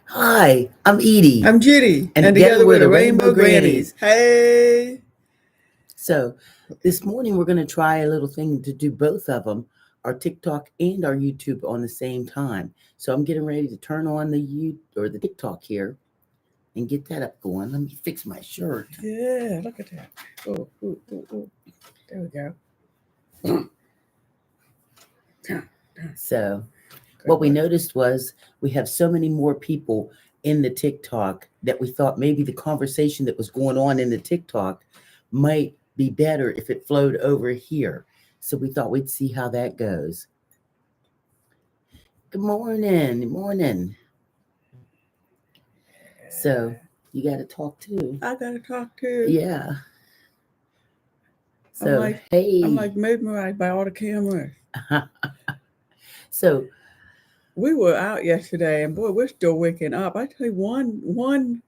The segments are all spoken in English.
Hi, I'm Edie, I'm Judy, and and together together we're we're the the Rainbow Rainbow Grannies. Grannies. Hey! So, this morning we're going to try a little thing to do both of them, our TikTok and our YouTube on the same time. So, I'm getting ready to turn on the TikTok here and get that up going. Let me fix my shirt. Yeah, look at that. Oh, oh, oh, oh. There we go. So, what we noticed was we have so many more people in the TikTok that we thought maybe the conversation that was going on in the TikTok might be better if it flowed over here. So we thought we'd see how that goes. Good morning. Good morning. So you got to talk too. I gotta talk too. Yeah. I'm So, like, I'm hey. like mesmerized by all the cameras. So, We were out yesterday, and boy, we're still waking up. I tell you, one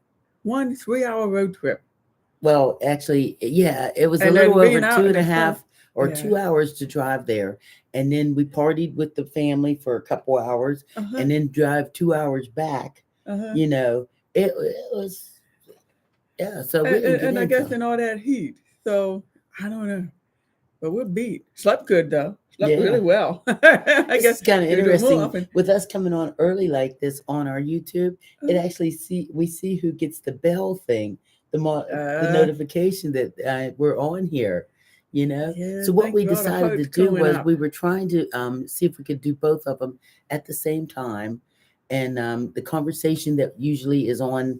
3 hour road trip, well, actually, yeah, it was a and little then over being two out in and a the sun. half or Yeah. 2 hours to drive there. And then we partied with the family for a couple hours Uh huh. and then drive 2 hours back. Uh huh. You know, it was, yeah, so we And, didn't and, get and I into guess in all that heat, so I don't know. But we're beat. Slept good though. Slept yeah. really well. I This guess is kind of we do it more interesting often. with us coming on early like this on our YouTube. It actually we see who gets the bell thing, the Uh, notification that we're on here. You know, yeah, so what thanks we for all the decided to hearts do coming was up. we were trying to see if we could do both of them at the same time, and the conversation that usually is on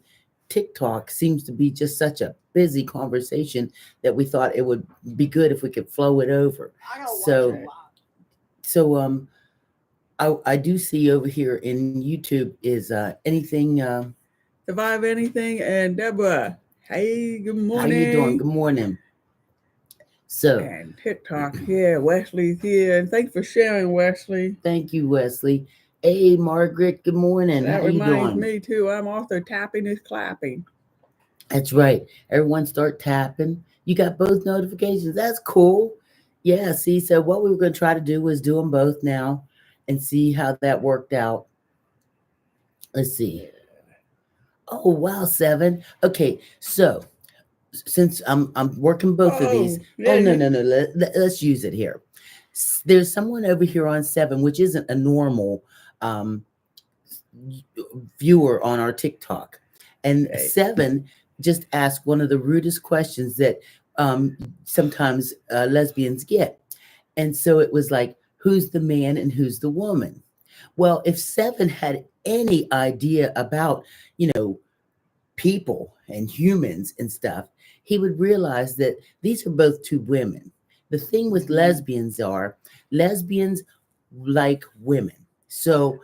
TikTok seems to be just such a busy conversation that we thought it would be good if we could flow it over. So, I do see over here in YouTube is anything. Survive anything and Deborah. Hey, good How you doing? morning. Good morning. So, And TikTok here. Wesley's here. And thanks for sharing, Wesley. thank you, Wesley. Hey, Margaret. Good morning. How That you reminds doing? me too. I'm also tapping is clapping. That's right. Everyone start tapping. You got both notifications. That's cool. Yeah. See, so what we were going to try to do was do them both now and see how that worked out. Let's see. Oh wow, 7. Okay, so since I'm working both of these. Oh, Oh yeah, no, you, no, no. Let's use it here. There's someone over here on 7, which isn't a normal um, viewer on our TikTok, and okay. 7 just asked one of the rudest questions that um, sometimes lesbians get, and so it was like, "Who's the man and who's the woman?" Well, if 7 had any idea about, you know, people and humans and stuff, he would realize that these are both two women. The thing with Mhm. lesbians like women. So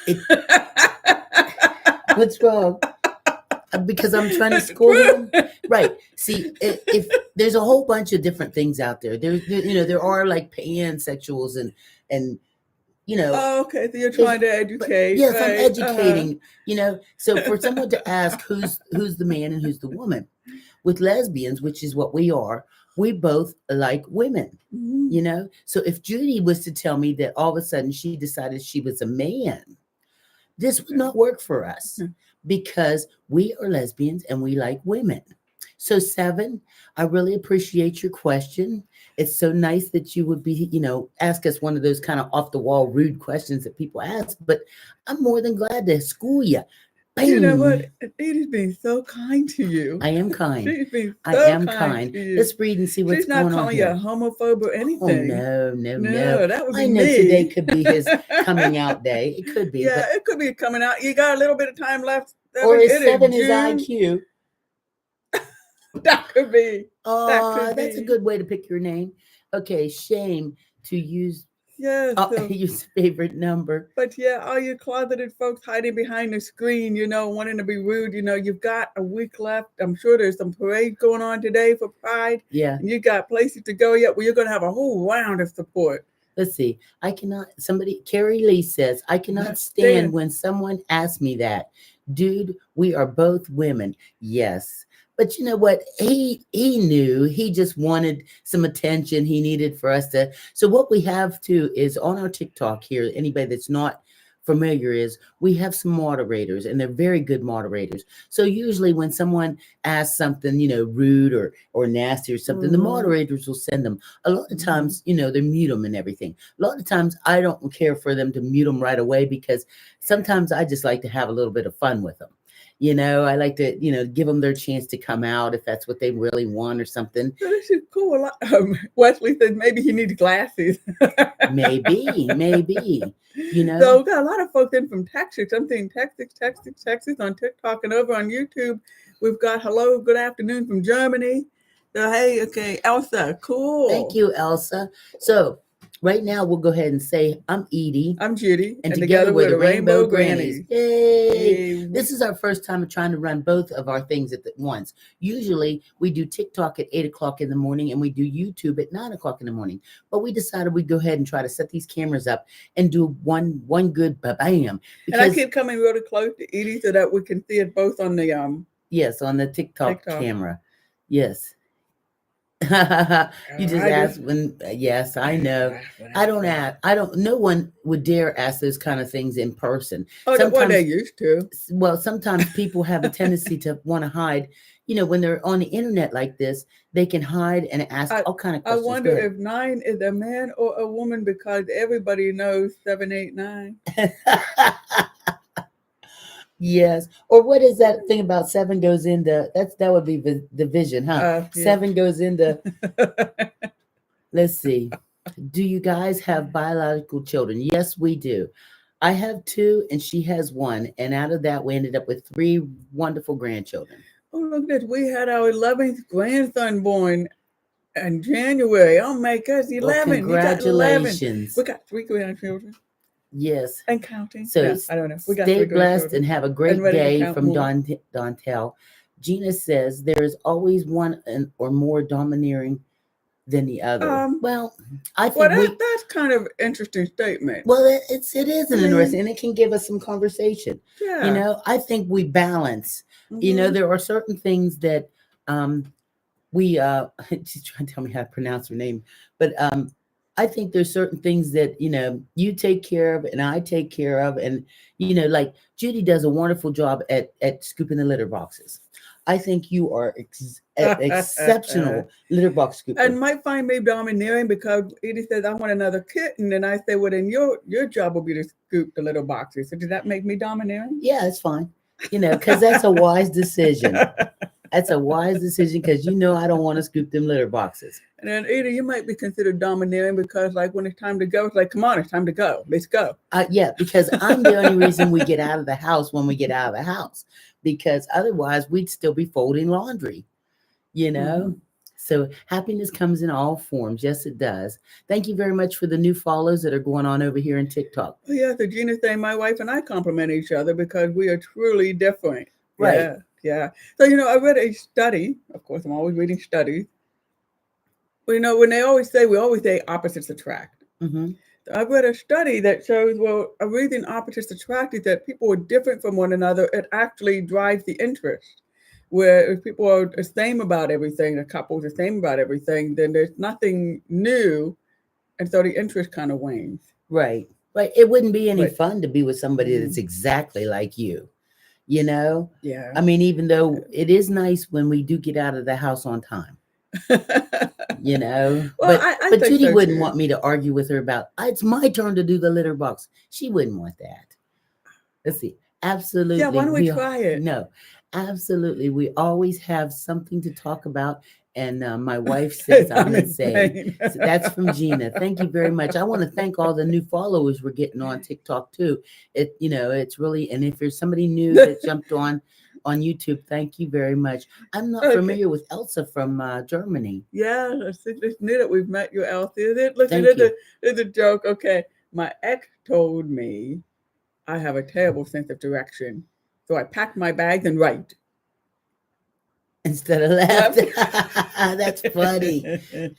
it what's wrong? Because I'm trying to It's the school him. truth. Right. See, if there's a whole bunch of different things out there. There are like pansexuals and you know, Oh, okay. So you're there's trying to but educate, yes, I'm right? educating, so for someone to ask who's the man and who's the woman, with lesbians, which is what we are, we both like women, Mhm. so if Judy was to tell me that all of a sudden she decided she was a man, this would not work for us because we are lesbians and we like women. So 7, I really appreciate your question. It's so nice that you would be, ask us one of those kind of off the wall rude questions that people ask, but I'm more than glad to school you. You know Bing. what? Edie's being so kind to you. I am kind. She's being I so am kind kind. to you. Let's read and see what's She's not going on calling you a here. homophobe or Oh anything. no, no, no. No, that would I be know today me. could be his coming out day. It could be, Yeah, but it could be coming out. You got a little bit of time left. or is It is 7 his June. IQ? That could be. That could That's a be. good way to pick your name. Okay, shame to use Yeah, so use favorite number. but yeah, all you closeted folks hiding behind the screen, wanting to be rude, you've got a week left. I'm sure there's some parades going on today for Pride, Yeah. and you got places to go yet where you're going to have a whole round of support. Let's see. I cannot. Somebody, Carrie Lee says, I cannot stand Stand. when someone asks me that. Dude, we are both women. Yes. But you know what? He knew. He just wanted some attention. He needed for us to. So what we have to is on our TikTok here. Anybody that's not familiar is we have some moderators and they're very good moderators. So usually when someone asks something, rude or nasty or something, the moderators will send them. A lot of times, they mute them and everything. A lot of times I don't care for them to mute them right away because sometimes I just like to have a little bit of fun with them. I like to, give them their chance to come out if that's what they really want or something. So this is cool. Wesley said maybe he needs glasses. Maybe. So we got a lot of folks in from Texas. I'm seeing Texas on TikTok and over on YouTube. We've got hello, good afternoon from Germany. So hey, okay, Elsa, cool. Thank you, Elsa. So right now we'll go ahead and say I'm Edie. I'm Judy. And together we're the Rainbow Grannies. Yay! This is our first time of trying to run both of our things at once. Usually we do TikTok at 8 o'clock in the morning and we do YouTube at 9 o'clock in the morning. But we decided we'd go ahead and try to set these cameras up and do one good ba-bam. And I keep coming really close to Edie so that we can see it both on the Yes, on the TikTok camera. Yes. You just asked when yes, I know. No one would dare ask those kind of things in person. Sometimes they used to. Well, sometimes people have a tendency to want to hide. When they're on the internet like this, they can hide and ask all kind of questions. I wonder if 9 is a man or a woman because everybody knows 7, 8, 9. Yes. Or what is that thing about 7 goes into that would be the division, huh? Yeah. 7 goes into let's see. Do you guys have biological children? Yes, we do. I have 2 and she has 1. And out of that we ended up with 3 wonderful grandchildren. Oh, look at this. We had our 11th grandson born in January. Oh my gosh, 11. Well, congratulations. We got 3 grandchildren. Yes. And counting. So yeah, I don't know. We got stay blessed and have a great day from Dontel. Gina says there is always one or more domineering than the other. Well, I think that's kind of an interesting statement. Well, it is interesting, and it can give us some conversation. Yeah. I think we balance. There are certain things that we she's trying to tell me how to pronounce her name, but I think there's certain things that, you take care of and I take care of. And, like Judy does a wonderful job at scooping the litter boxes. I think you are exceptional litter box scooper. And might find me domineering because Edie says, I want another kitten. And I say, well, then your job will be to scoop the litter boxes. So does that make me domineering? Yeah, it's fine. Because that's a wise decision. That's a wise decision because I don't want to scoop them litter boxes. And then Edie, you might be considered domineering because like when it's time to go, it's like, come on, it's time to go. Let's go. Yeah, because I'm the only reason we get out of the house when we get out of the house. Because otherwise we'd still be folding laundry, So happiness comes in all forms. Yes, it does. Thank you very much for the new follows that are going on over here in TikTok. Oh, yeah, so Gina's saying my wife and I compliment each other because we are truly different. Right. Yeah. So, I read a study. Of course, I'm always reading studies. But, when they always say opposites attract. Mm-hmm. So I read a study that shows, a reason opposites attract is that people are different from one another. It actually drives the interest. Where if people are the same about everything, the couple's the same about everything, then there's nothing new. And so the interest kind of wanes. Right. It wouldn't be any fun to be with somebody that's exactly like you. Yeah. I mean, even though it is nice when we do get out of the house on time. Well, but Judy wouldn't want me to argue with her about it's my turn to do the litter box. She wouldn't want that. Let's see. Absolutely. Yeah, why don't we try it? No, absolutely. We always have something to talk about. And my wife says I'm insane. So that's from Gina. Thank you very much. I want to thank all the new followers we're getting on TikTok too. It's really, and if there's somebody new that jumped on YouTube, thank you very much. I'm not familiar with Elsa from Germany. Yeah, it's new that we've met you, Elsa. Listen, there's a joke. Okay, my ex told me I have a terrible sense of direction, so I packed my bags and write. Instead of left. That's funny.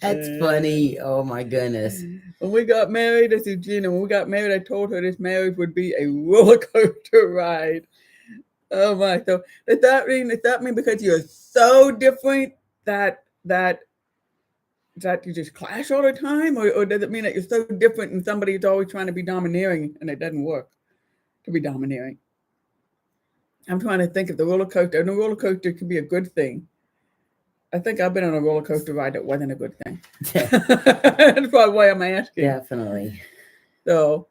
That's funny. Oh my goodness. When we got married, this is Gina. When we got married, I told her this marriage would be a roller coaster ride. Oh my! So does that mean because you're so different that you just clash all the time, or does it mean that you're so different and somebody's always trying to be domineering and it doesn't work? to be domineering. I'm trying to think of the roller coaster, and the roller coaster could be a good thing. I think I've been on a roller coaster ride that wasn't a good thing. That's probably why I'm asking. Definitely. So,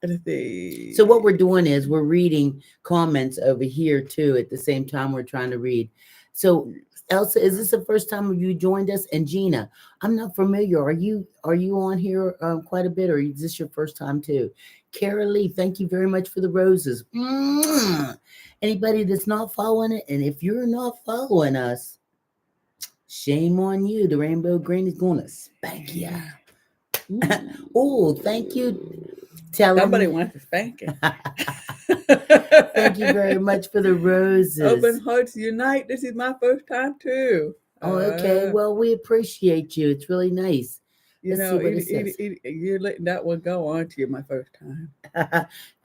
let's see. So what we're doing is we're reading comments over here too. At the same time, we're trying to read. So Elsa, is this the first time you joined us? And Gina, I'm not familiar. Are you on here quite a bit, or is this your first time too? Kara Lee, thank you very much for the roses. Anybody that's not following it, and if you're not following us, shame on you. The Rainbow Grannies gonna spank you. Oh, thank you. Somebody wants to spank it. Thank you very much for the roses. Open hearts unite. This is my first time too. Oh, okay. Well, we appreciate you. It's really nice. You Let's know, see what it says. you're letting that one go, aren't you? My first time.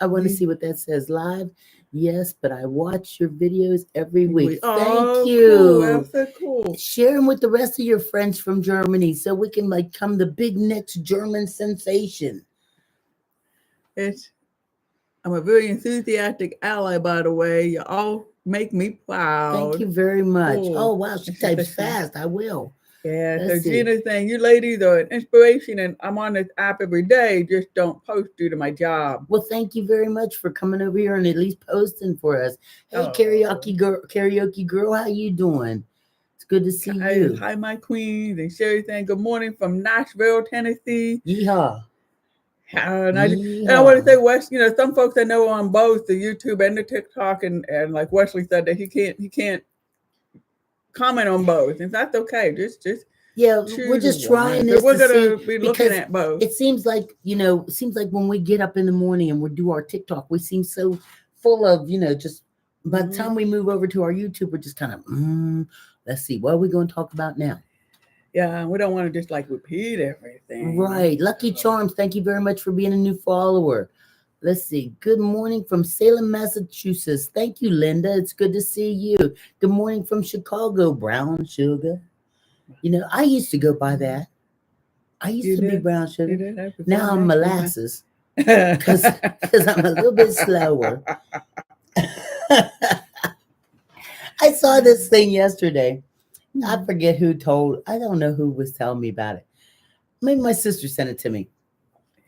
I want to see what that says. Live, yes, but I watch your videos every week. Thank you. Cool. That's so cool. Share them with the rest of your friends from Germany so we can become the big next German sensation. I'm a very enthusiastic ally, by the way. You all make me proud. Thank you very much. Oh, wow. She types fast. I will. Yeah. So Gina's saying, you ladies are an inspiration, and I'm on this app every day. Just don't post due to my job. Well, thank you very much for coming over here and at least posting for us. Hey, karaoke girl, how you doing? It's good to see you. Hi, my queens. And Sherry saying, good morning from Nashville, Tennessee. Yeehaw. And I want to say, Wes, you know, some folks I know on both the YouTube and the TikTok, and like Wesley said that he can't comment on both, and that's okay. Just we're just trying this. We're gonna be looking at both. It seems like when we get up in the morning and we do our TikTok, we seem so full of just. By the time we move over to our YouTube, we're just kind of let's see, what are we going to talk about now? Yeah, we don't want to just like repeat everything. Right. Lucky Charms, thank you very much for being a new follower. Let's see. Good morning from Salem, Massachusetts. Thank you, Linda. It's good to see you. Good morning from Chicago, Brown Sugar. I used to go by that. I used to be Brown Sugar. Now I'm Molasses because I'm a little bit slower. I saw this thing yesterday. I forget who I don't know who was telling me about it. Maybe my sister sent it to me.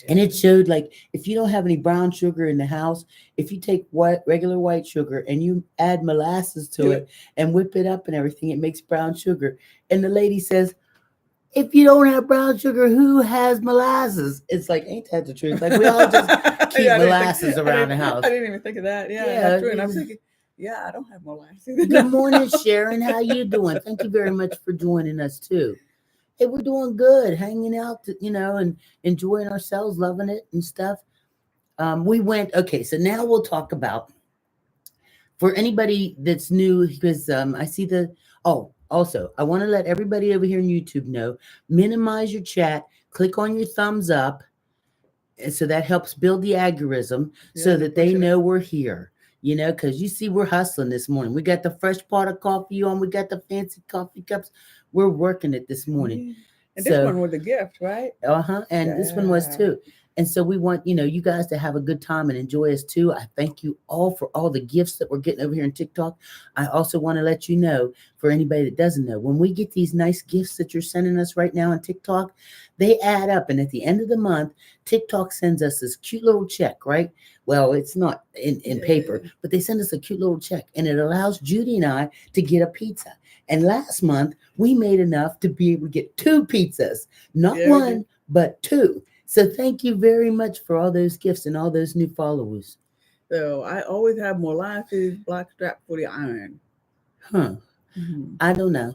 And it showed like if you don't have any brown sugar in the house, if you take regular white sugar and you add molasses to it and whip it up and everything, it makes brown sugar. And the lady says, if you don't have brown sugar, who has molasses? It's like, ain't that the truth? Like we all just keep molasses around the house. I didn't even think of that. Yeah, that's true. And I'm thinking, yeah, I don't have molasses. Good morning, Sharon. How you doing? Thank you very much for joining us too. Hey, we're doing good, hanging out, and enjoying ourselves, loving it and stuff. Okay, so now we'll talk about, for anybody that's new, because I see also, I want to let everybody over here on YouTube know, minimize your chat, click on your thumbs up, and so that helps build the algorithm so that they know we're here. Because you see, we're hustling this morning. We got the fresh pot of coffee on. We got the fancy coffee cups. We're working it this morning. And this one was a gift, right? And this one was too. And so we want, you guys to have a good time and enjoy us too. I thank you all for all the gifts that we're getting over here on TikTok. I also want to let you know, for anybody that doesn't know, when we get these nice gifts that you're sending us right now on TikTok, they add up. And at the end of the month, TikTok sends us this cute little check, right? Well, it's not in paper, but they send us a cute little check. And it allows Judy and I to get a pizza. And last month, we made enough to be able to get 2 pizzas. Not one, but 2. So thank you very much for all those gifts and all those new followers. So I always have molasses, blackstrap for the iron. Huh. I don't know.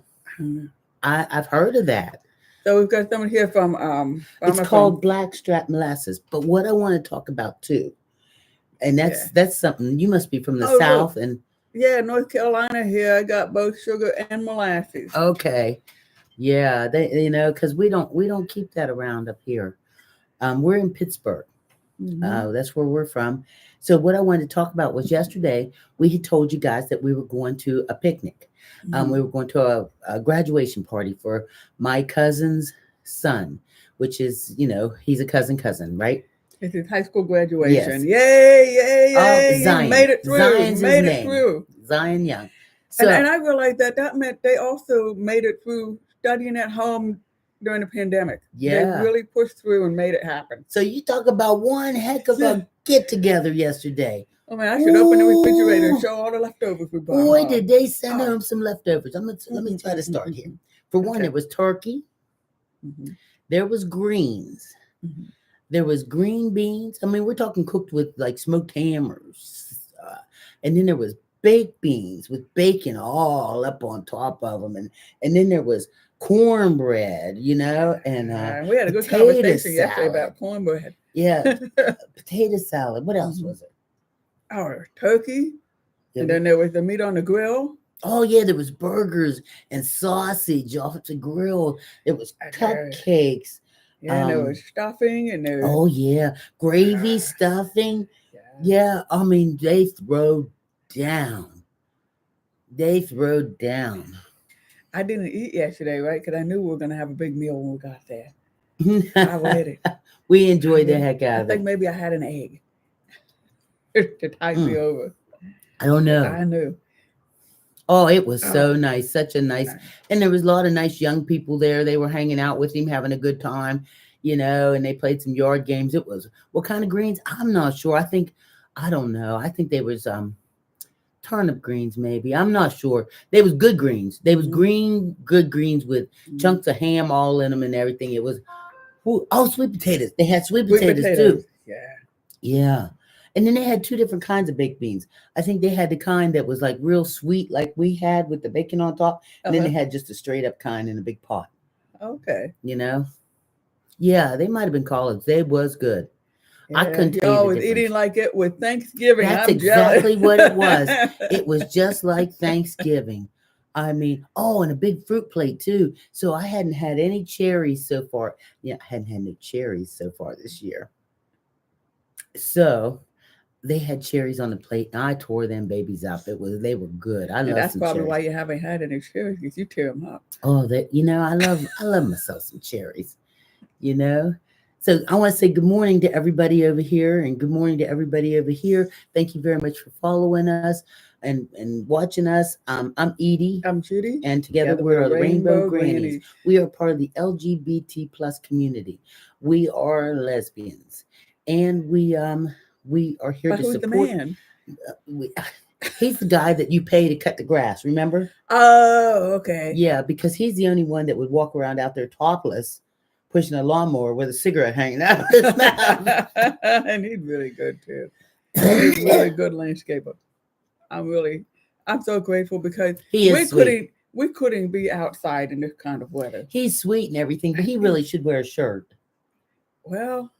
I've heard of that. So we've got someone here from it's called blackstrap molasses. But what I want to talk about too, and that's something, you must be from the South. And North Carolina here. I got both sugar and molasses. Okay. Yeah, they because we don't keep that around up here. We're in Pittsburgh. That's where we're from. So what I wanted to talk about was yesterday we had told you guys that we were going to a picnic. We were going to a graduation party for my cousin's son, which is, he's a cousin, right? It's his high school graduation. Yay, yay, yay. Zion. You made it through. Zion's made his it name. through. Zion Young. So, And I realized that meant they also made it through studying at home during the pandemic. Yeah. They really pushed through and made it happen. So you talk about one heck of a get together yesterday. Oh man, I should open the refrigerator and show all the leftovers we bought. Boy, did they send home some leftovers. Let me try to start here. For one, there was turkey. Mm-hmm. There was greens. Mm-hmm. There was green beans. I mean, we're talking cooked with like smoked hammers. And then there was baked beans with bacon all up on top of them. And then there was cornbread, you know, and we had a good conversation yesterday salad. about cornbread. Yeah, potato salad. What else was it? Oh, turkey. Yeah. And then there was the meat on the grill. Oh, yeah, there was burgers and sausage off the grill. There was cupcakes. Yeah, and there was stuffing and there was... Oh, yeah, gravy, stuffing. Yeah, I mean, they throw down. They throw down. I didn't eat yesterday, right? Because I knew we were going to have a big meal when we got there. I read it. We enjoyed the heck out of it. I think maybe I had an egg to tide me over. I don't know. I knew. Oh, it was so nice. Such a nice. And there was a lot of nice young people there. They were hanging out with him, having a good time, you know, and they played some yard games. It was, what kind of greens? I'm not sure. I don't know. I think they was turnip greens, maybe. I'm not sure. They was good greens. They was good greens with chunks of ham all in them and everything. It was, sweet potatoes. They had sweet potatoes too. Yeah. Yeah. And then they had two different kinds of baked beans. I think they had the kind that was like real sweet, like we had with the bacon on top. And then they had just a straight up kind in a big pot. Okay. You know? Yeah, they might have been college. They was good. Yeah, I couldn't tell you. Y'all was eating like it with Thanksgiving. That's exactly what it was. It was just like Thanksgiving. I mean, and a big fruit plate too. So I hadn't had any cherries so far. Yeah, I hadn't had no cherries so far this year. So they had cherries on the plate, and I tore them babies up. They were good. I love. That's probably cherries. why you haven't had any cherries, because you tear them up. Oh, I love myself some cherries. You know. So I want to say good morning to everybody over here, and good morning to everybody over here. Thank you very much for following us and watching us. I'm Edie. I'm Judy. And together we're the Rainbow Grannies. We are part of the LGBT plus community. We are lesbians, and we are here to who's support. The man? He's the guy that you pay to cut the grass. Remember? Oh, okay. Yeah, because he's the only one that would walk around out there topless, pushing a lawnmower with a cigarette hanging out of his mouth. And he's really good too. He's a really good landscaper. I'm so grateful because we couldn't be outside in this kind of weather. He's sweet and everything, but he really should wear a shirt. Well,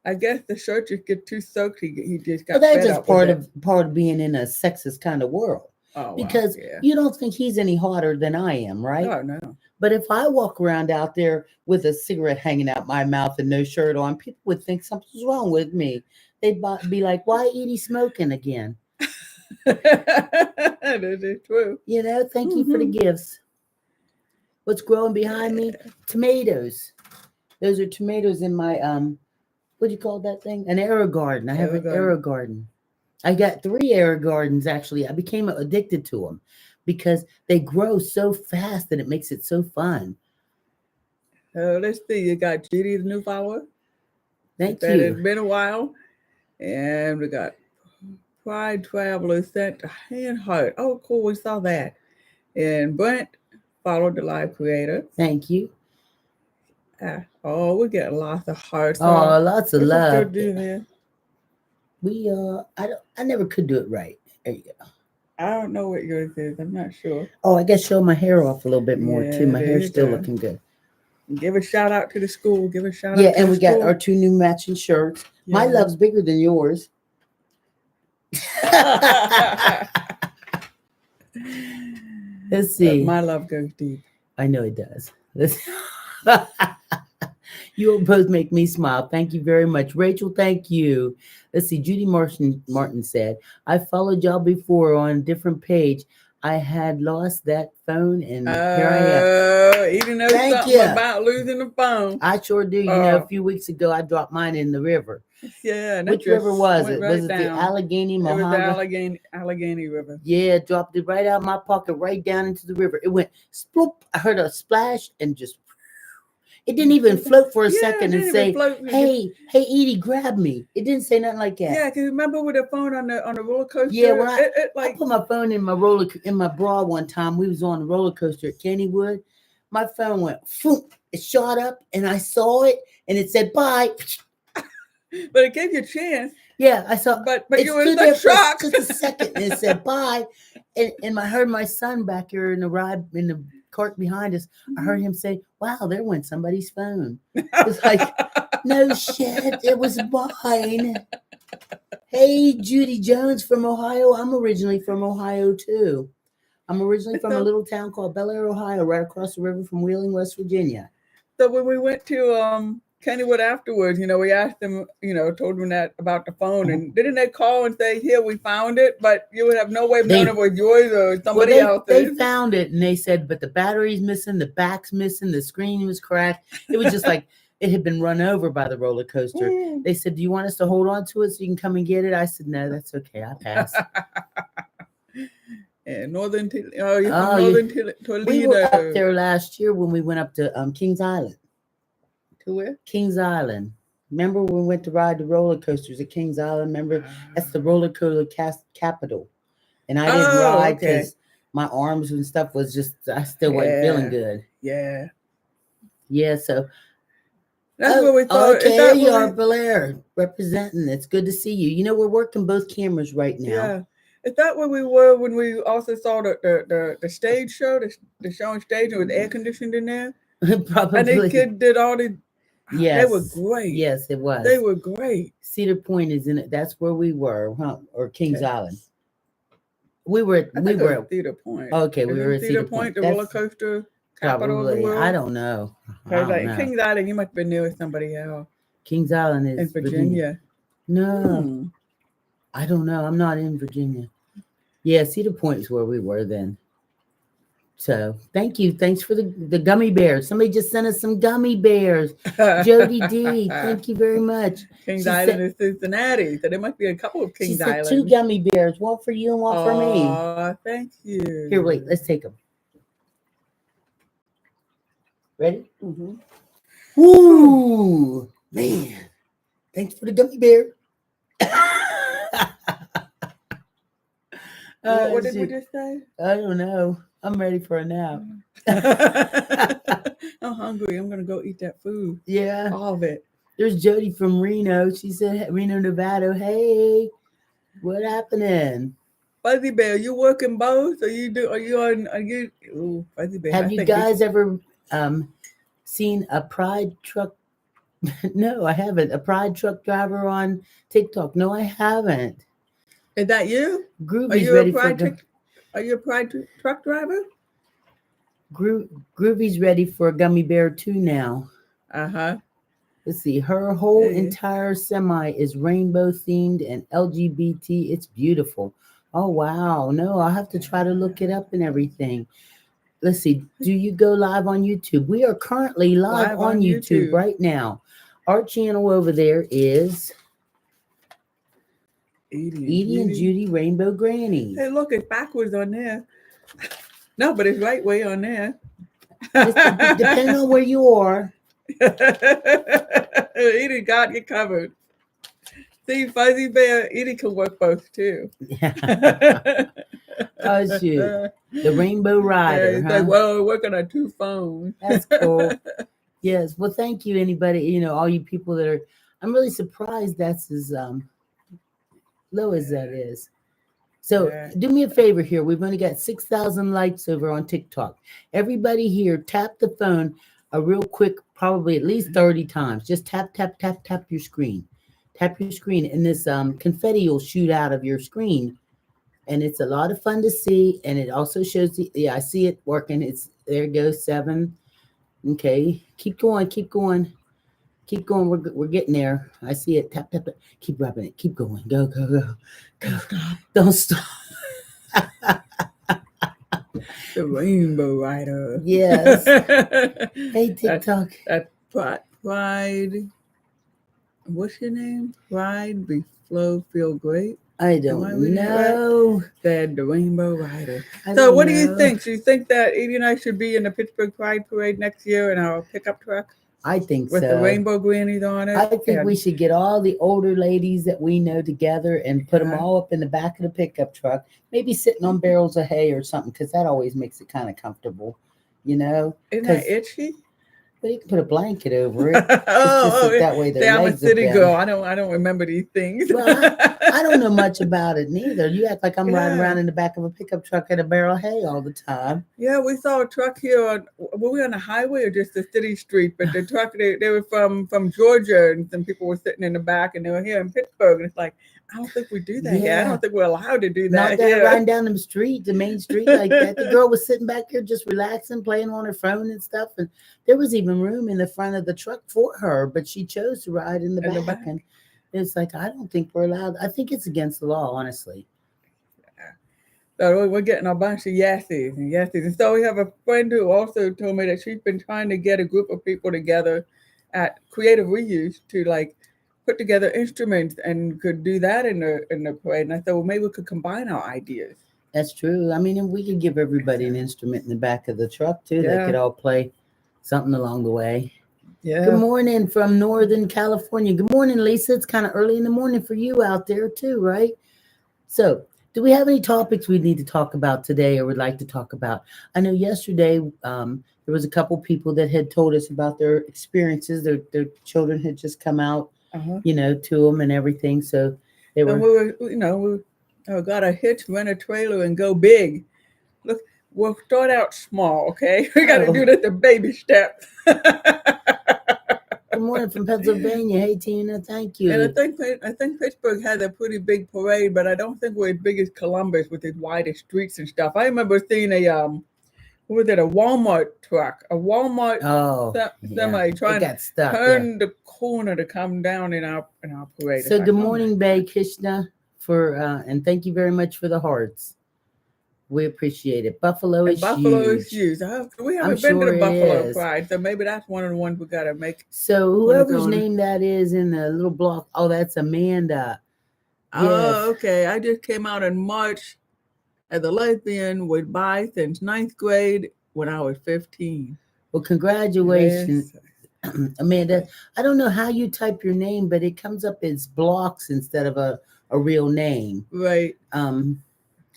I guess the shirt just get too soaked. He just got. Well, that's just part of being in a sexist kind of world. Oh, because you don't think he's any hotter than I am, right? Oh, no. But if I walk around out there with a cigarette hanging out my mouth and no shirt on, people would think something's wrong with me. They'd be like, "Why Edie smoking again?" That is true. You know, thank you for the gifts. What's growing behind me? Tomatoes. Those are tomatoes in my what do you call that thing? An arrow garden. I have an arrow garden. I got 3 arrow gardens actually. I became addicted to them because they grow so fast that it makes it so fun. Let's see. You got Judy the new follower. Thank you. It's been a while, and we got Pride Traveler sent a hand heart. Oh, cool. We saw that. And Brent followed the live creator. Thank you. We get lots of hearts. Oh, lots of love. I never could do it right. There you go. I don't know what yours is. I'm not sure. Oh, I guess show my hair off a little bit more too. My hair's still looking good. Give a shout out to the school. Give a shout out. Yeah, and we got our 2 new matching shirts. Yeah. My love's bigger than yours. Let's see. But my love goes deep. I know it does. You both make me smile. Thank you very much. Rachel, thank you. Let's see. Judy Martin said, I followed y'all before on a different page. I had lost that phone, and here I am. Edie knows Thank something you. about losing the phone. I sure do. A few weeks ago, I dropped mine in the river. Yeah. And Which river was went it? right Was it the down. Allegheny, It was the Mohonga? Allegheny River. Yeah, dropped it right out of my pocket, right down into the river. It went sploop. I heard a splash and just. It didn't even float for a second and say, "Hey, Edie, grab me." It didn't say nothing like that. Yeah, because remember with the phone on the roller coaster? Yeah, when I put my phone in my bra one time, we was on the roller coaster at Kennywood. My phone went, phoom, it shot up, and I saw it, and it said bye. But it gave you a chance. Yeah, I saw. But it you were stood there for shocked. just a second, and it said bye. And I heard my son back here in the cart behind us. I heard him say, "Wow, there went somebody's phone." It's like, no shit, it was mine. Hey, Judy Jones from Ohio. I'm originally from Ohio too. I'm originally from a little town called Bel Air, Ohio, right across the river from Wheeling, West Virginia. So when we went to Kennywood afterwards, we asked them, told them that about the phone, and didn't they call and say, "Here, we found it," but you would have no way of knowing if it was yours or somebody else's. They found it, and they said, but the battery's missing, the back's missing, the screen was cracked. It was just like it had been run over by the roller coaster. They said, "Do you want us to hold on to it so you can come and get it?" I said, "No, that's okay. I pass." And Toledo. We were up there last year when we went up to Kings Island. To where? Kings Island. Remember when we went to ride the roller coasters at Kings Island? Remember, that's the roller coaster capital. And I didn't ride because my arms and stuff was just, I still wasn't feeling good. Yeah. Yeah, so. That's what we thought. Okay, there you are, Bel Air, representing. It's good to see you. We're working both cameras right now. Yeah. Is that where we were when we also saw the stage show, the show on stage, and with air conditioned in there? Probably. And these kids did all the. Yes. They were great. Yes, it was. They were great. Cedar Point is in it. That's where we were, huh? Or Kings Island. We were at Cedar Point. Okay, we were at Cedar Point, the roller coaster capital of the world. I don't know. Kings Island, you must have been there with somebody else. Kings Island is in Virginia. No, I don't know. I'm not in Virginia. Yeah, Cedar Point is where we were then. So thank you. Thanks for the gummy bears. Somebody just sent us some gummy bears. Jody D, thank you very much. Kings Island is Cincinnati, so there must be a couple of Kings Islands. 2 gummy bears, one for you and one for me. Oh, thank you. Here, wait, let's take them. Ready? Mm-hmm. Woo, man! Thanks for the gummy bear. What did we just say? I don't know. I'm ready for a nap. I'm hungry. I'm gonna go eat that food. Yeah, all of it. There's Jody from Reno. She said, Reno, Nevada. Hey, what happening? Fuzzy Bear, you working both? Fuzzy Bear. Have you guys ever seen a Pride truck? No, I haven't. A Pride truck driver on TikTok. No, I haven't. Is that you? Groovy's ready Are you a Pride truck driver? Groovy's ready for a gummy bear too now. Uh-huh. Let's see. Her whole entire semi is rainbow themed and LGBT. It's beautiful. Oh, wow. No, I'll have to try to look it up and everything. Let's see. Do you go live on YouTube? We are currently live on YouTube right now. Our channel over there is Edie and Judy Rainbow Grannies. Hey, look, it's backwards on there. No, but it's right way on there. Depending on where you are. Edie got you covered. See, Fuzzy Bear, Edie can work both too. Oh, shoot. The Rainbow Rider. Yeah, like, well, we're working on 2 phones. That's cool. Yes. Well, thank you, anybody, all you people that are. I'm really surprised that's as low as that is. So do me a favor here. We've only got 6,000 likes over on TikTok. Everybody here, tap the phone a real quick, probably at least 30 times. Just tap, tap, tap, tap your screen. Tap your screen, and this confetti will shoot out of your screen. And it's a lot of fun to see. And it also shows I see it working. There it goes, 7. Okay. Keep going, keep going. Keep going. We're getting there. I see it. Tap, tap, tap. Keep rubbing it. Keep going. Go, go, go. Go. Don't stop. The Rainbow Rider. Yes. Hey, That, TikTok. that Pride. What's your name? Pride, be flow, feel great. I Am I don't reading it right? know. Said the Rainbow Rider. I So, don't what do you know. think? Do you think that Evie and I should be in the Pittsburgh Pride Parade next year in our pickup truck I think with the so. Rainbow Grannies on it? I think we should get all the older ladies that we know together and put them Yeah. all up in the back of the pickup truck, maybe sitting on barrels of hay or something, because that always makes it kind of comfortable, you know? Isn't that Because itchy? but you can put a blanket over it. It's just Oh, that way see, their I'm a legs are city bent. girl. I don't remember these things. Well, I don't know much about it neither. You act like I'm riding Yeah. around in the back of a pickup truck at a barrel of hay all the time. Yeah, we saw a truck here. Were we on the highway or just a city street? But the truck, they were from Georgia, and some people were sitting in the back, and they were here in Pittsburgh. And it's like, I don't think we do that here. I Yeah. don't think we're allowed to do Not that that here. riding down the street, the main street like that. The girl was sitting back here just relaxing, playing on her phone and stuff. And there was even room in the front of the truck for her, but she chose to ride in the In the back. back. And it's like, I don't think we're allowed. I think it's against the law, honestly. So we're getting a bunch of yeses and yeses. And so we have a friend who also told me that she's been trying to get a group of people together at Creative Reuse to like put together instruments and could do that in the parade. And I thought, well, maybe we could combine our ideas. That's true. I mean, and we could give everybody an instrument in the back of the truck too. They Yeah. could all play something along the way. Yeah. Good morning from Northern California. Good morning, Lisa. It's kind of early in the morning for you out there too, right? So, do we have any topics we need to talk about today or would like to talk about? I know yesterday there was a couple people that had told us about their experiences. Their children had just come out, Uh-huh. to them and everything. So they And were. we were, got a hitch, rent a trailer, and go big. Look, we'll start out small, okay? We got to Oh. do this the baby steps. Good morning from Pennsylvania. Hey Tina, thank you. And I think Pittsburgh has a pretty big parade, but I don't think we're as big as Columbus with its widest streets and stuff. I remember seeing what was it, a Walmart truck, a Walmart Oh, semi yeah. trying It to got stuck. Yeah. turn the corner to come down in our parade. It's So like, good oh my morning, Bay Krishna, for and thank you very much for the hearts. We appreciate it. Buffalo And is Buffalo is huge. huge. We haven't I'm been to sure the it Buffalo is. Pride, so maybe that's one of the ones we gotta make. So When it's whoever's on. name that is in the little block, oh, that's Amanda. Yes. Oh, okay. I just came out in March as a lesbian with bi since 9th grade when I was 15. Well, congratulations, Yes. Amanda. I don't know how you type your name, but it comes up as blocks instead of a real name. Right, Um,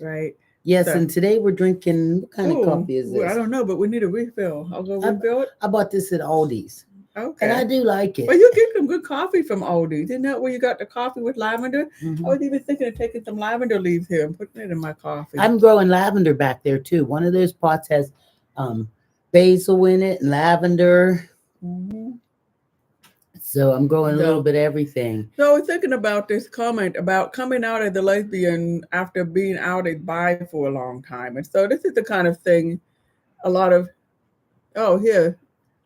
right. yes, So, and today we're drinking, what kind of coffee is I this? don't know, but we need a refill. I'll go I, refill it. I bought this at Aldi's, Okay. and I do like it. Well, you get some good coffee from Aldi. Isn't that where you got the coffee with lavender? Mhm. I was even thinking of taking some lavender leaves here and putting it in my coffee. I'm growing lavender back there too. One of those pots has basil in it and lavender. Mm-hmm. So I'm growing a little bit of everything. So I was thinking about this comment about coming out as a lesbian after being out as bi for a long time. And so this is the kind of thing a lot of, here,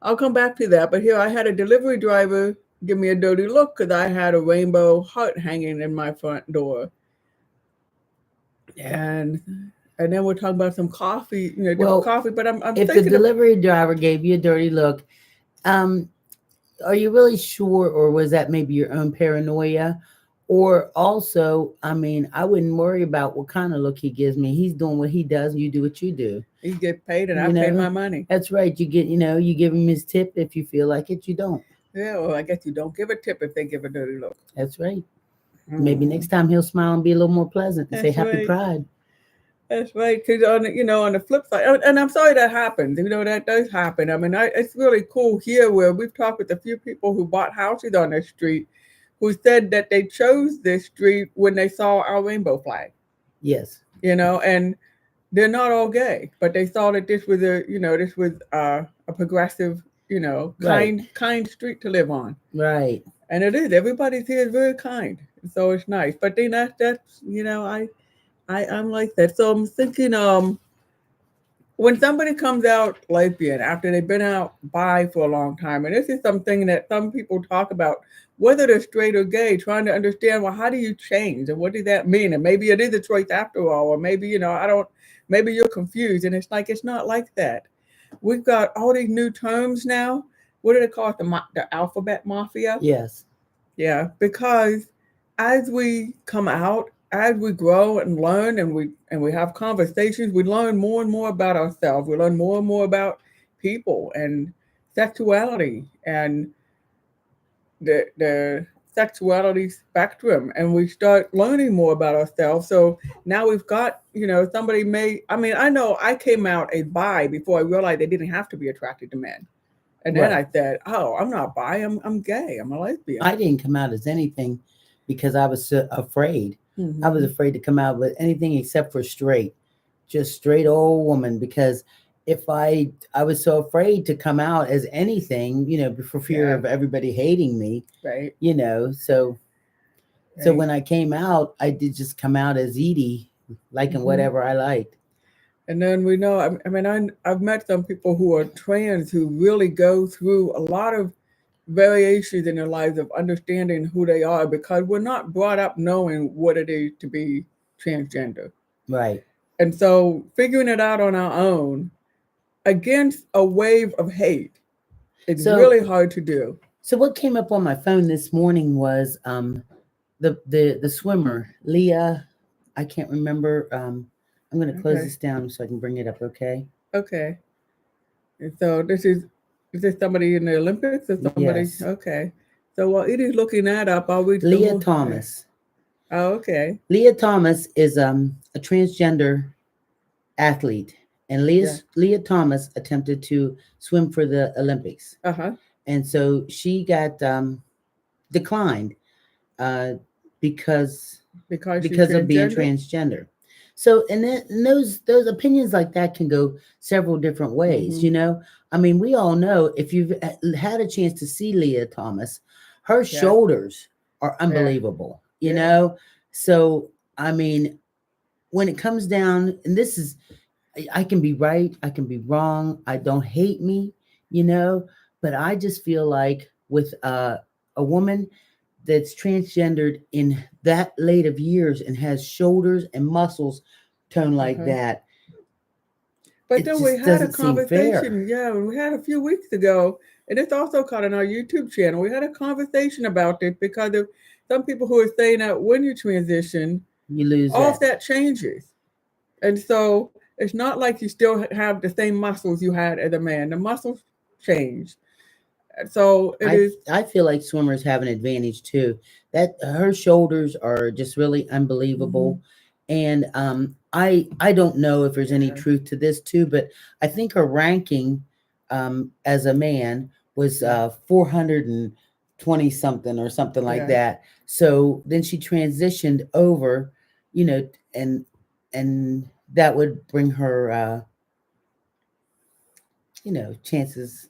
I'll come back to that. But here I had a delivery driver give me a dirty look because I had a rainbow heart hanging in my front door. And then we're talking about some coffee, different coffee. But I'm if thinking the delivery driver gave you a dirty look, are you really sure, or was that maybe your own paranoia? Or also, I mean, I wouldn't worry about what kind of look he gives me. He's doing what he does, and you do what you do. He get paid, and I pay my money. That's right. You get, you give him his tip if you feel like it. You don't. Yeah, well, I guess you don't give a tip if they give a dirty look. That's right. Maybe next time he'll smile and be a little more pleasant and say Happy Pride. That's right. Because on the flip side, and I'm sorry that happened. That does happen. I mean, it's really cool here where we've talked with a few people who bought houses on this street, who said that they chose this street when they saw our rainbow flag. Yes. And they're not all gay, but they saw that this was a progressive, kind street to live on. Right. And it is. Everybody's here is very kind, so it's nice. But then that's I'm like that. So I'm thinking, when somebody comes out lesbian after they've been out bi for a long time, and this is something that some people talk about whether they're straight or gay, trying to understand, well, how do you change and what does that mean? And maybe it is a choice after all, or maybe, I don't, maybe you're confused. And it's like, it's not like that. We've got all these new terms now. What do they call it? The alphabet mafia? Yes. Yeah, because as we come out, as we grow and learn, and we have conversations, we learn more and more about ourselves. We learn more and more about people and sexuality and the sexuality spectrum, and we start learning more about ourselves. So now we've got, somebody may, I mean, I know I came out a bi before I realized they didn't have to be attracted to men. And then Right. I said, oh, I'm not bi, I'm gay, I'm a lesbian. I didn't come out as anything because I was so afraid. I was Mm-hmm. afraid to come out with anything except for straight, just straight old woman. Because if I was so afraid to come out as anything, for fear Yeah, of everybody hating me, right, So right. when I came out, I did just come out as Edie, liking Mm-hmm. whatever I liked. And then we know, I mean, I've met some people who are trans who really go through a lot of variations in their lives of understanding who they are, because we're not brought up knowing what it is to be transgender. Right. And so figuring it out on our own against a wave of hate is So really hard to do. so what came up on my phone this morning was the swimmer Leah. I can't remember. I'm going to close Okay. this down so I can bring it up. Okay. Okay. And so is this somebody in the Olympics or somebody? Yes. Okay. So while it is looking that up, I'll read some Leah more. Thomas. Oh, okay. Leah Thomas is a transgender athlete, and Yeah. Leah Thomas attempted to swim for the Olympics, Uh-huh. and so she got declined uh, because Because she's because of being transgender? transgender. So, and those opinions like that can go several different ways. Mm-hmm. I mean, we all know if you've had a chance to see Leah Thomas, her Yeah. shoulders are Yeah. unbelievable. Yeah. So I mean, when it comes down, and this is, I can be right, I can be wrong. I don't hate me, you know, but I just feel like with a woman that's transgendered in that late of years and has shoulders and muscles tone like Uh-huh. that, But it then we just had a doesn't seem fair. conversation, yeah, we had a few weeks ago, and it's also caught on our YouTube channel. We had a conversation about this because of some people who are saying that when you transition, You lose all of that. that changes. And so it's not like you still have the same muscles you had as a man. The muscles change. So it I is, I feel like swimmers have an advantage too. That her shoulders are just really mhm, unbelievable, and I don't know if there's any yeah, truth to this too, but I think her ranking as a man was yeah, 420 something or something like yeah, that. So then she transitioned over, you know, and and that would bring her chances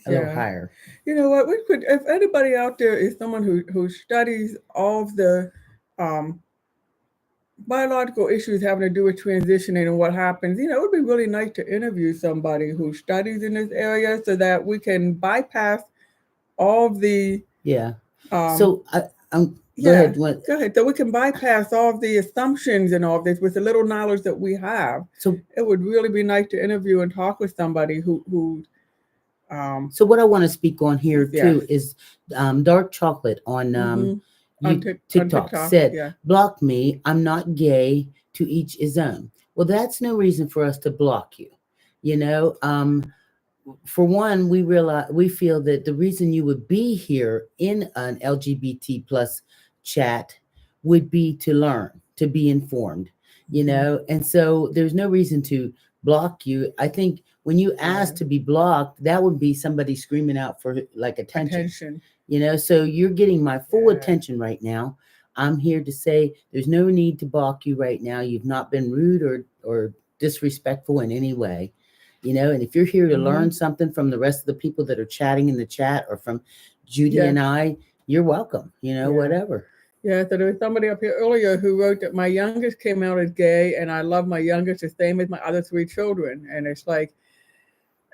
a little yeah. higher. You know what? We could, if anybody out there is someone who studies all of the um, biological issues having to do with transitioning and what happens, it would be really nice to interview somebody who studies in this area so that we can bypass all of the, Yeah. um, So I'm go yeah, ahead. What? go ahead. So we can bypass all of the assumptions and all of this with the little knowledge that we have. So It would really be nice to interview and talk with somebody um, so what I want to speak on here yeah, too is dark chocolate on mm-hmm. On TikTok TikTok, said, yeah, "Block me. I'm not gay. To each his own." Well, that's no reason for us to block you. You know, for one, we feel that the reason you would be here in an LGBT plus chat would be to learn, to be informed, mm-hmm. and so there's no reason to block you. I think when you Yeah, ask to be blocked, that would be somebody screaming out for like attention, attention, so you're getting my full yeah. attention right now. I'm here to say there's no need to block you right now. You've not been rude or disrespectful in any way, and if you're here to Mm-hmm. learn something from the rest of the people that are chatting in the chat or from Judy Yeah, and I, you're welcome, yeah, whatever. yeah. So there was somebody up here earlier who wrote that my youngest came out as gay, and I love my youngest the same as my other three children. And it's like,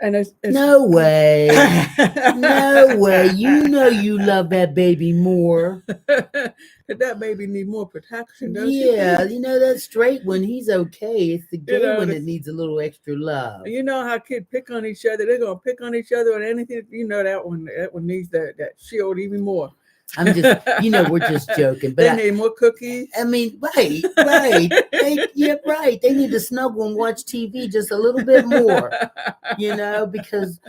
And it's No way. No way. You know you love that baby more. That baby need more protection, don't you Yeah, think? you know that straight one, he's okay. It's the You gay know, one that needs a little extra love. you know how kids pick on each other. They're gonna pick on each other on anything. You know that one needs that shield even more. I'm just, we're just joking, but They need more cookies. I mean, right. Right. They need to snuggle and watch TV just a little bit more, because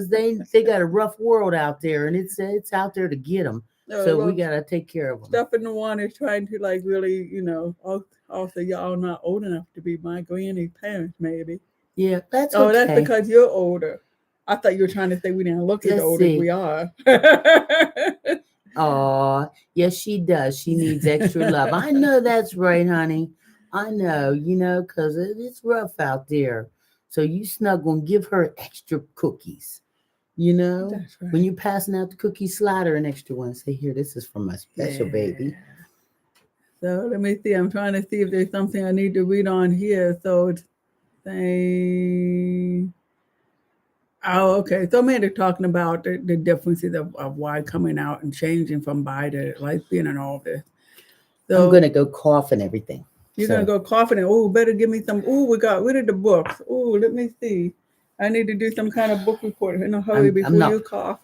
they got a rough world out there, and it's out there to get them. So we Well, gotta take care of them. stuff in the one is trying to like really, also y'all not old enough to be my granny's parents, maybe. Yeah, that's Oh, that's okay. because you're older. I thought you were trying to say we didn't look as Let's old as see. we are. Oh, yes, she does. She needs extra love. I know that's right, honey. I know, because it's rough out there. So you snuggle and give her extra cookies. That's When right. you're passing out the cookie, slide her an extra one. Say, here, this is from my special baby. Yeah. So let me see. I'm trying to see if there's something I need to read on here. So it's saying, oh, okay. So man, they're talking about the differences of why coming out and changing from bi to lesbian and all this. I'm So going to go cough and everything. you're gonna go coughing and better give me some. We got rid of the books. Let me see. I need to do some kind of book report in a hurry I'm before not. you cough.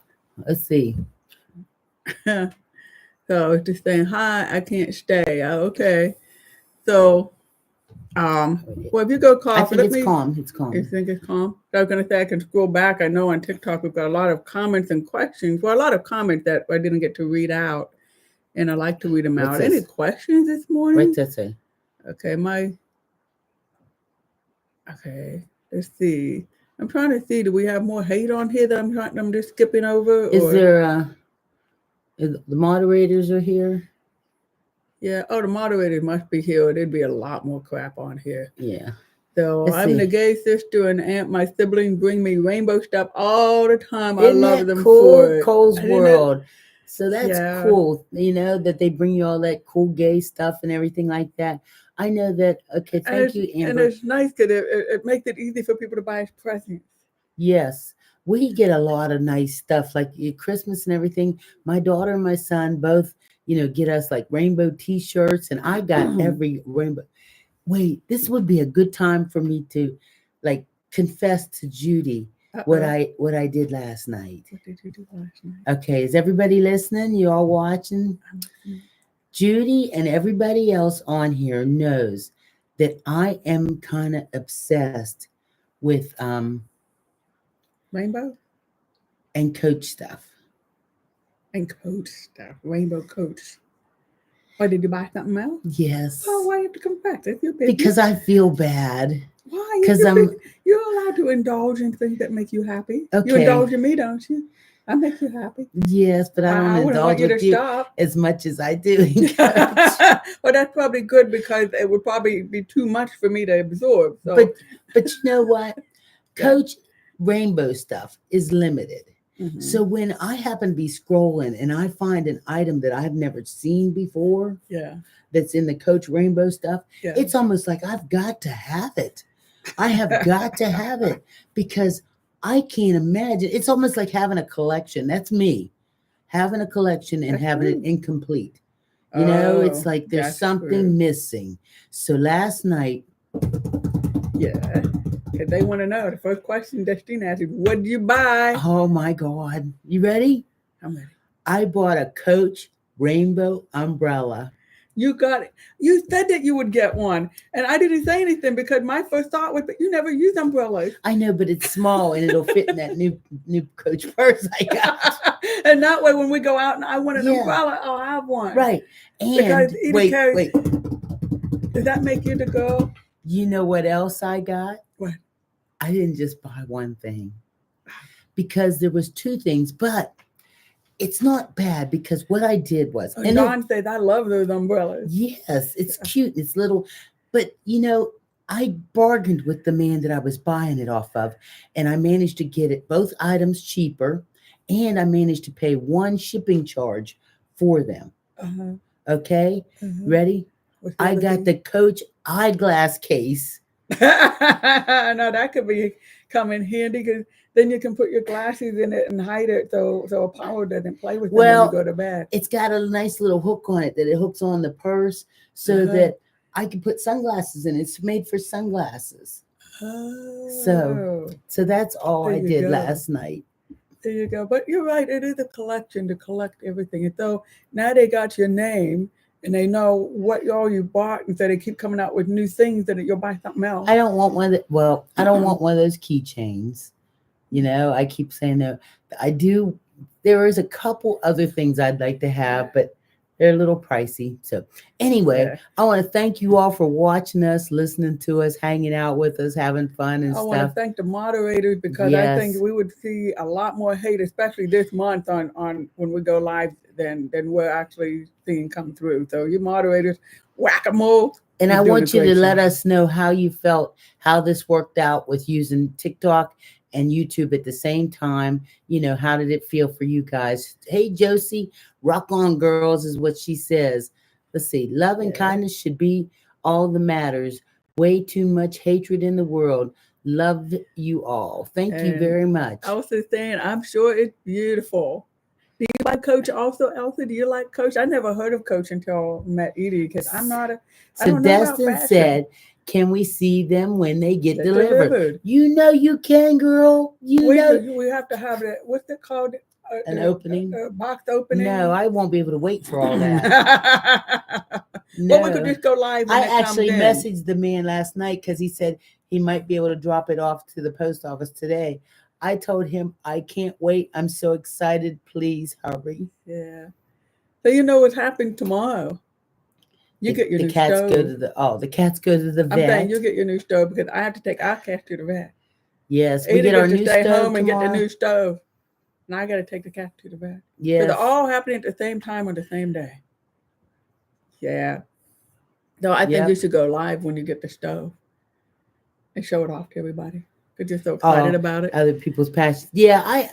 Let's see. So it's just saying hi. I can't stay. Okay. So well, if you go I cough, think let it's me. calm. It's You calm. think it's calm? I was gonna say I can scroll back. I know on TikTok we've got a lot of comments and questions. Well, a lot of comments that I didn't get to read out, and I like to read them What's out. Any this? questions this morning? What's that say? Okay, okay. Let's see. I'm trying to see. Do we have more hate on here that I'm just skipping over, Is or there, the moderators are here? yeah? Oh, the moderators must be here. Or there'd be a lot more crap on here. Yeah. So Let's I'm see. the gay sister and aunt. My siblings bring me rainbow stuff all the time. I Isn't love that them cool? for it. Cole's I didn't. World. So that's Yeah. cool, that they bring you all that cool gay stuff and everything like that. I know that. Okay, thank you, And Amber. it's nice because it makes it easy for people to buy us presents. Yes, we get a lot of nice stuff like Christmas and everything. My daughter and my son both, get us like rainbow t-shirts, and I got every rainbow. Wait, this would be a good time for me to like confess to Judy what Uh-oh. I did last night. What did you do last night? Okay, is everybody listening? You all watching? I'm listening. Judy and everybody else on here knows that I am kind of obsessed with Rainbow and coach stuff. and coach stuff. Rainbow coach. Why did you buy something else? Yes. Oh, why you have to confess? That's your business. Because I feel bad. Why? Because You're allowed to indulge in things that make you happy. You okay. indulge in me, don't you? I make you happy. Yes, but I don't wouldn't want indulge you to with you stop. as much as I do in coach. Well, that's probably good because it would probably be too much for me to absorb. So. But you know what? Yeah. Coach Rainbow stuff is limited. Mhm. So when I happen to be scrolling and I find an item that I've never seen before, Yeah. that's in the Coach Rainbow stuff, Yeah. it's almost like I've got to have it. I have got to have it because I can't imagine. It's almost like having a collection. That's me, having a collection and That's having true. it incomplete. Oh, It's like there's that's something true. missing. So last night, Yeah. Because they want to know. The first question Destiny asked is, what did you buy? oh my God, you ready? I'm ready. I bought a Coach Rainbow umbrella. You got it. You said that you would get one, and I didn't say anything because my first thought was, but you never use umbrellas. I know, but it's small and it'll fit in that new Coach purse I got. And that way, when we go out and I want an Yeah. umbrella, I'll have one. Right. Because And Edie carries. wait. Does that make you the girl? You know what else I got? What? I didn't just buy one thing because there was two things, but it's not bad because what I did was, And Dawn says, I love those umbrellas. yes, it's cute. It's little, but I bargained with the man that I was buying it off of, and I managed to get it both items cheaper, and I managed to pay one shipping charge for them. Uh-huh. Okay, ready? I got the Coach eyeglass case. Now that could come in handy because then you can put your glasses in it and hide it so Apollo doesn't play with them when you Well, go to bed. it's got a nice little hook on it that it hooks on the purse so Uh-huh. that I can put sunglasses in. It's made for sunglasses. So Oh, so that's all there I you did go. last night. There you go. But you're right. It is a collection to collect everything. And so now they got your name and they know what all you bought. And so they keep coming out with new things that you'll buy something else. I don't want one that I don't want one of those keychains. You know, I keep saying no. I do. There is a couple other things I'd like to have, but they're a little pricey. So anyway, Yeah. I want to thank you all for watching us, listening to us, hanging out with us, having fun and I want to stuff. thank the moderators because I think Yes. we would see a lot more hate, especially this month on when we go live than we're actually seeing come through. So you moderators, whack-a-mole. And I You're doing a want you to great let job. us know how you felt, how this worked out with using TikTok and YouTube at the same time. You know, how did it feel for you guys? Hey, Josie, rock on, girls, is what she says. Let's see. Love and Yeah. kindness should be all that matters. Way too much hatred in the world. Love you all. Thank you And very much. I was just saying, I'm sure it's beautiful. Do you like Coach also, Elsa? Do you like Coach? I never heard of Coach until I met Edie because I So don't know about Destin fashion. said, can we see them when they get They're delivered? delivered. You know you can, girl. You know. We have to have it. What's it called? An opening? Box opening. No, I won't be able to wait for all that. Well, we could No. just go live when I it comes actually in. messaged the man last night because he said he might be able to drop it off to the post office today. I told him I can't wait. I'm so excited. Please hurry. Yeah. So you know what's happening tomorrow. You get your The new cats stove. go to the cats go to the I'm saying vet. you get your new stove because I have to take our cat to the vet. Yes, we Ada get our gets to new stay stove home and get the tomorrow. new stove. And I got to take the cat to the vet. So Yes. they're all happening at the same time on the same day. Yeah. No, I think you Yep. should go live when you get the stove and show it off to everybody because you're so excited about it. Other people's passions. Yeah,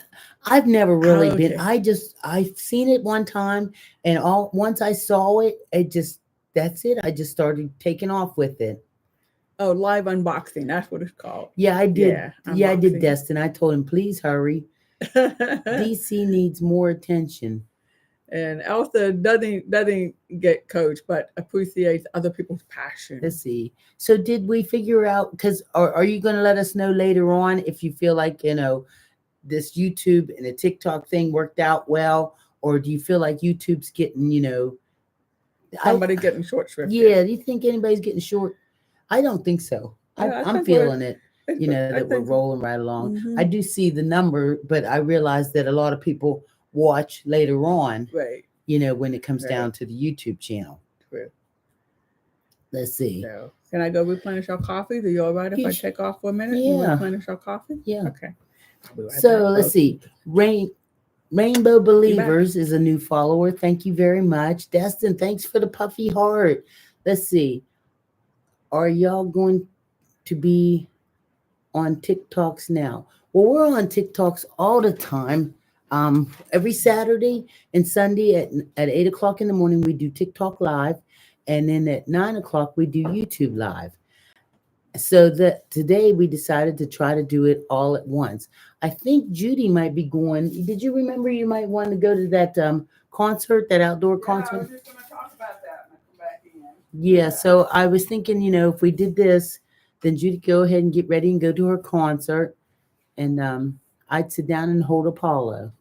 I've never really Oh, been. okay. I've seen it one time, and all once I saw it, that's it. I just started taking off with it. Oh, live unboxing. That's what it's called. Yeah, I did. Yeah, Yeah, I did, unboxing. Destin. I told him, please hurry. DC needs more attention. And Elsa doesn't get coached, but appreciates other people's passion. Let's see. So did we figure out? Because are you going to let us know later on if you feel like this YouTube and the TikTok thing worked out well, or do you feel like YouTube's getting Somebody getting short shrifted. Yeah, do you think anybody's getting short? I don't think so. Yeah, I I'm think we're. feeling it, I that we're think. rolling right along. Mm-hmm. I do see the number, but I realize that a lot of people watch later on, Right. when it comes Right. down to the YouTube channel. True. Let's see. So, can I go replenish our coffee? Are you all right if I take off for a minute and Yeah. replenish our coffee? Yeah. Okay. I'll be right So back, let's folks. see. Rainbow Believers is a new follower. Thank you very much. Destin, thanks for the puffy heart. Let's see. Are y'all going to be on TikToks now? Well, we're on TikToks all the time. Every Saturday and Sunday at 8 o'clock in the morning, we do TikTok live. And then at 9 o'clock, we do YouTube live. So that today we decided to try to do it all at once. I think Judy might be going. Did you remember you might want to go to that concert, that outdoor concert? I was just going to talk about that when I come back in. Yeah, so I was thinking, if we did this, then Judy go ahead and get ready and go to her concert, and I'd sit down and hold Apollo.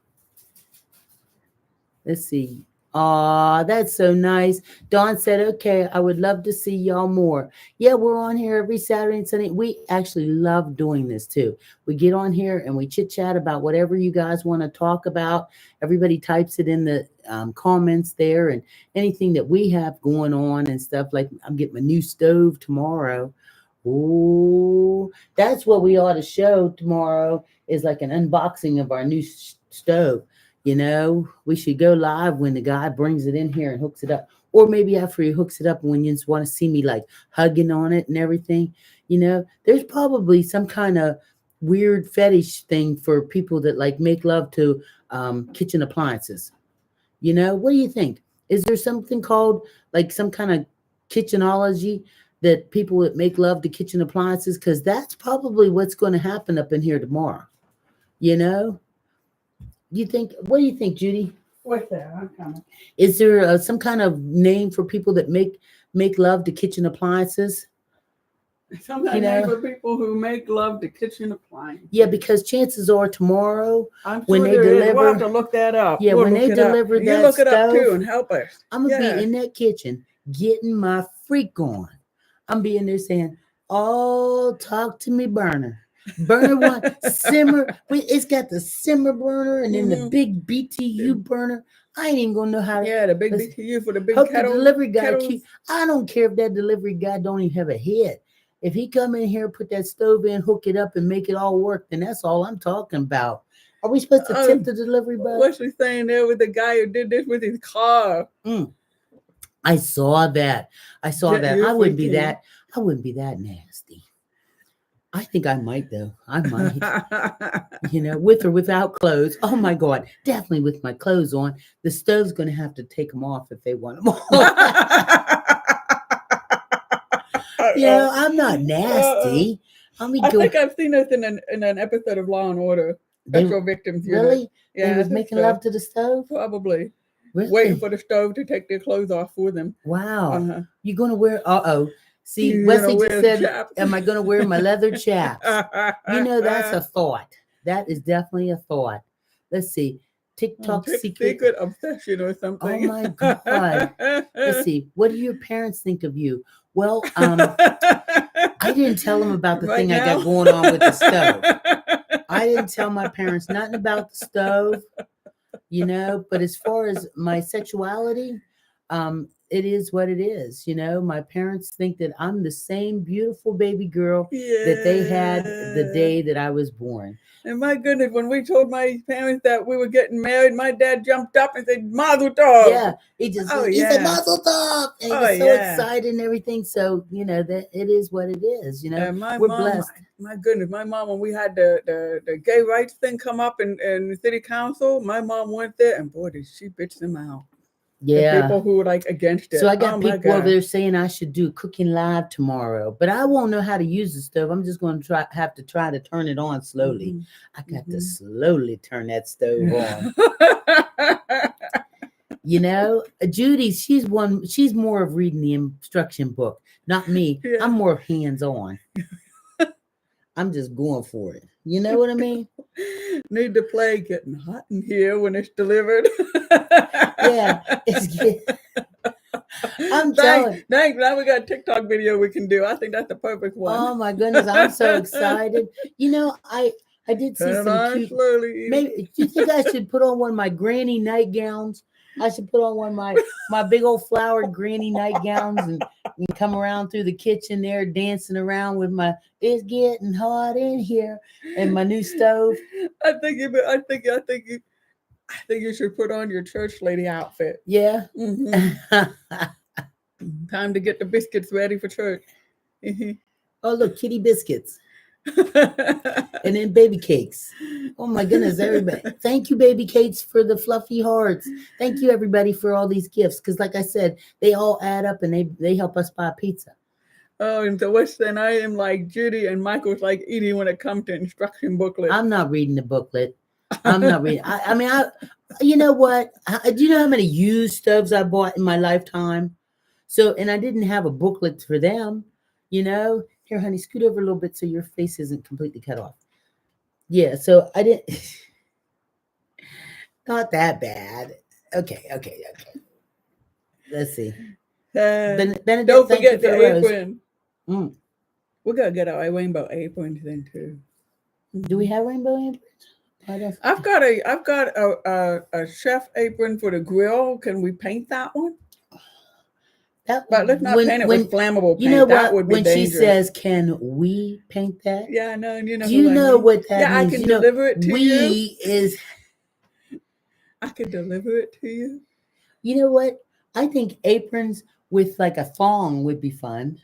Let's see. Aw, that's so nice. Dawn said, okay, I would love to see y'all more. Yeah, we're on here every Saturday and Sunday. We actually love doing this too. We get on here and we chit chat about whatever you guys want to talk about. Everybody types it in the comments there, and anything that we have going on and stuff. Like I'm getting my new stove tomorrow. Ooh, that's what we ought to show tomorrow, is like an unboxing of our new stove. We should go live when the guy brings it in here and hooks it up. Or maybe after he hooks it up, when you just want to see me like hugging on it and everything. There's probably some kind of weird fetish thing for people that like make love to kitchen appliances. What do you think? Is there something called like some kind of kitchenology that people that make love to kitchen appliances? Because that's probably what's going to happen up in here tomorrow. You know, you think? What do you think, Judy? What's that? I'm coming. Is there some kind of name for people that make love to kitchen appliances? Some kind You of name know, for people who make love to kitchen appliances. yeah, because chances are tomorrow I'm when sure they there is. We'll have deliver, to look that up. yeah, We'll when look they it up. deliver You that look it up too stove, and help us. I'm gonna Yeah. be in that kitchen getting my freak on. I'm being there saying, "Oh, talk to me, burner." Burner one simmer. It's got the simmer burner and then the Mhm. big BTU burner. I ain't even gonna know how to. Yeah, the big Listen, BTU for the big hope the kettle. delivery guy kettles. keep. I don't care if that delivery guy don't even have a head. If he come in here, put that stove in, hook it up, and make it all work, then that's all I'm talking about. Are we supposed to tip the delivery guy? What's he saying there with the guy who did this with his car? I saw that. I saw that. You're I wouldn't be freaking- that. I wouldn't be that nasty. I think I might though. I might. You know, with or without clothes. Oh my God, definitely with my clothes on. The stove's going to have to take them off if they want them off. You know, I'm not nasty. I mean, I think I've seen this in an episode of Law and Order. Special Victims Unit. Really? Yeah, they was making love to the stove? Probably. Really? Waiting for the stove to take their clothes off for them. Wow. You're going to wear, See, You're Wesley gonna just wear said, chaps. am I going to wear my leather chaps? You know, that's a thought. That is definitely a thought. Let's see. TikTok secret obsession or something. Oh my God. Let's see. What do your parents think of you? Well, I didn't tell them about the thing I got going on with the stove. I didn't tell my parents nothing about the stove, you know, but as far as my sexuality, it is what it is. You know, my parents think that I'm the same beautiful baby girl that they had the day that I was born. And my goodness, when we told my parents that we were getting married, my dad jumped up and said, Mazel tov. Yeah, he said Mazel tov. And he was so excited and everything. So, you know, that it is what it is, you know. We're blessed. My goodness, my mom, when we had the gay rights thing come up in the city council, my mom went there and boy, did she bitch them out. Yeah. The people who were like against it. So I got people over there saying I should do cooking live tomorrow, but I won't know how to use the stove. I'm just going to have to try to turn it on slowly. I got to slowly turn that stove on. You know, Judy, she's more of reading the instruction book, not me. Yeah. I'm more hands-on. I'm just going for it. You know what I mean? Need to play Getting Hot in Here when it's delivered. Yeah, I'm telling. Thanks. Now we got a TikTok video we can do. I think that's the perfect one. Oh my goodness, I'm so excited. You know, I did see some cute. Slowly. Maybe do you think I should put on one of my granny nightgowns? I should put on one of my big old flowered granny nightgowns and come around through the kitchen there dancing around with my "It's getting hot in here" and my new stove. I think you should put on your church lady outfit. Yeah. Time to get the biscuits ready for church. Oh, look, kitty biscuits. And then baby cakes. Oh my goodness, everybody. Thank you, baby cakes, for the fluffy hearts. Thank you, everybody, for all these gifts. Because like I said, they all add up and they help us buy pizza. Oh, and so then I am like Judy and Michael's like Edie when it comes to instruction booklet. I'm not reading the booklet. I'm not reading. I mean, you know what? Do you know how many used stoves I bought in my lifetime? So, and I didn't have a booklet for them, you know. Here, honey, scoot over a little bit so your face isn't completely cut off. Yeah, so I didn't. Not that bad. Okay. Let's see. Benedict, don't forget the apron. We're gonna get our rainbow aprons then too. Do we have rainbow aprons? I've got a chef apron for the grill. Can we paint that one? But let's not paint it with flammable paint. You know that what? Would be when dangerous. She says, "Can we paint that?" Yeah, I know. You know. Do you know what that means? Yeah, I can deliver it to you. I can deliver it to you. You know what? I think aprons with like a thong would be fun.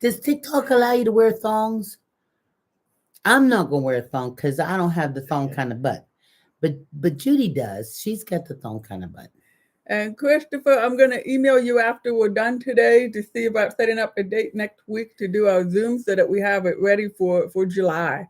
Does TikTok allow you to wear thongs? I'm not gonna wear a thong because I don't have the thong kind of butt. But Judy does. She's got the thong kind of butt. And Christopher, I'm going to email you after we're done today to see about setting up a date next week to do our Zoom so that we have it ready for July.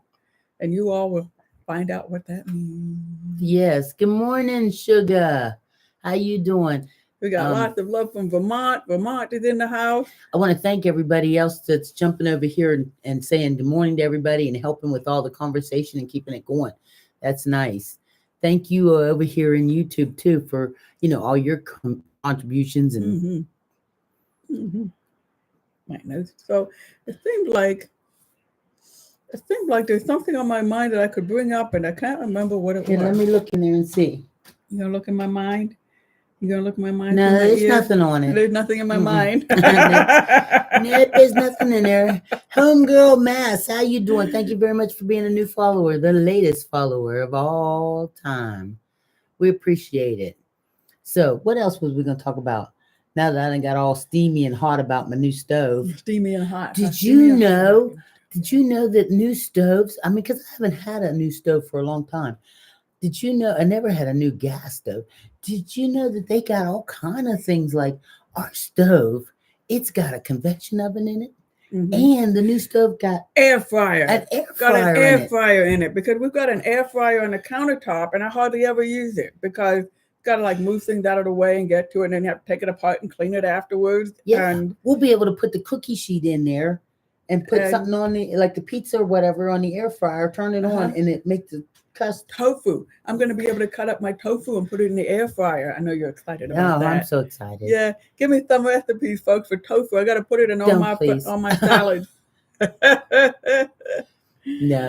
And you all will find out what that means. Yes. Good morning, Sugar. How you doing? We got lots of love from Vermont. Vermont is in the house. I want to thank everybody else that's jumping over here and saying good morning to everybody and helping with all the conversation and keeping it going. That's nice. Thank you over here in YouTube too for all your contributions and. So it seems like there's something on my mind that I could bring up, and I can't remember what it was. Let me look in there and see. You gonna look in my mind? You gonna look in my mind? No, there's nothing on it. There's nothing in my mind. No, there's nothing in there. Homegirl Mass, how you doing? Thank you very much for being a new follower, the latest follower of all time. We appreciate it. So, what else was we gonna talk about? Now that I got all steamy and hot about my new stove. Steamy and hot. Did you know that new stoves? I mean, because I haven't had a new stove for a long time. Did you know? I never had a new gas stove. Did you know that they got all kind of things like our stove? It's got a convection oven in it, and the new stove got air fryer. An air fryer in it because we've got an air fryer on the countertop, and I hardly ever use it because got to like move things out of the way and get to it, and then you have to take it apart and clean it afterwards. Yeah, and we'll be able to put the cookie sheet in there and put something on like the pizza or whatever on the air fryer. Turn it on, and it makes the tofu. I'm going to be able to cut up my tofu and put it in the air fryer. I know you're excited about that. I'm so excited. Yeah, give me some recipes, folks, for tofu. I got to put it in all my salads. No,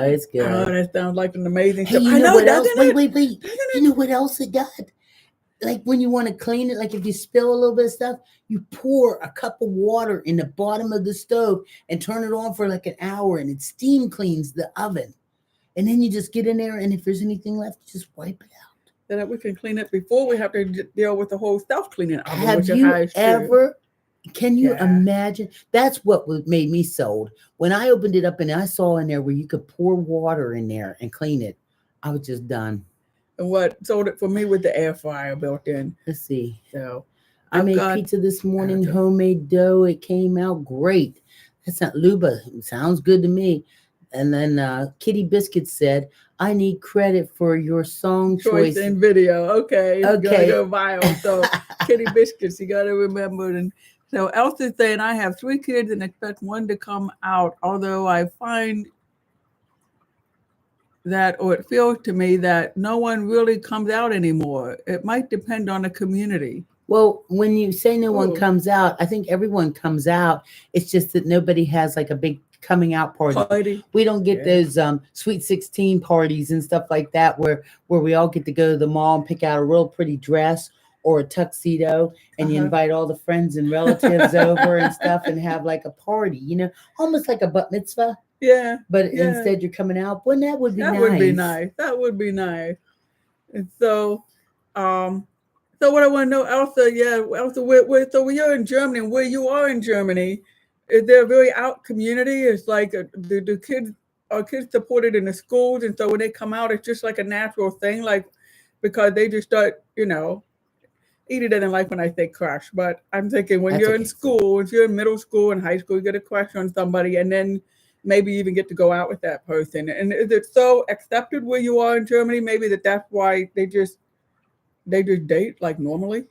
it's good. Oh, that sounds like an amazing. Hey, you know what else? Wait. You know what else it got? Like when you want to clean it, like if you spill a little bit of stuff, you pour a cup of water in the bottom of the stove and turn it on for like an hour, and it steam cleans the oven. And then you just get in there, and if there's anything left, you just wipe it out. Then we can clean it before we have to deal with the whole self-cleaning oven. Have you ever? Can you imagine? That's what made me sold. When I opened it up and I saw in there where you could pour water in there and clean it, I was just done. And what sold it for me with the air fryer built in. Let's see. So I made pizza this morning, homemade dough. It came out great. That's not Luba. It sounds good to me. And then Kitty Biscuit said, I need credit for your song choice and video. Okay. It's gonna go viral. So Kitty Biscuits, you gotta remember. And so Elsie's saying, I have 3 kids and expect one to come out, although I find that, or it feels to me that no one really comes out anymore. It might depend on the community. Well, when you say no one comes out, I think everyone comes out. It's just that nobody has like a big coming out party. We don't get those Sweet 16 parties and stuff like that where we all get to go to the mall and pick out a real pretty dress or a tuxedo, and you invite all the friends and relatives over and stuff and have like a party, almost like a bat mitzvah. Yeah. But instead you're coming out. Well, that would be nice. That would be nice. And so, so what I want to know, Elsa, so when you're in Germany, where you are in Germany, is there a very out community? It's like the kids are supported in the schools, and so when they come out, it's just like a natural thing, like because they just start, Edie doesn't like when I say crush, but I'm thinking when you're in school, if you're in middle school and high school, you get a crush on somebody, and then maybe even get to go out with that person. And is it so accepted where you are in Germany? Maybe that's why they just date like normally.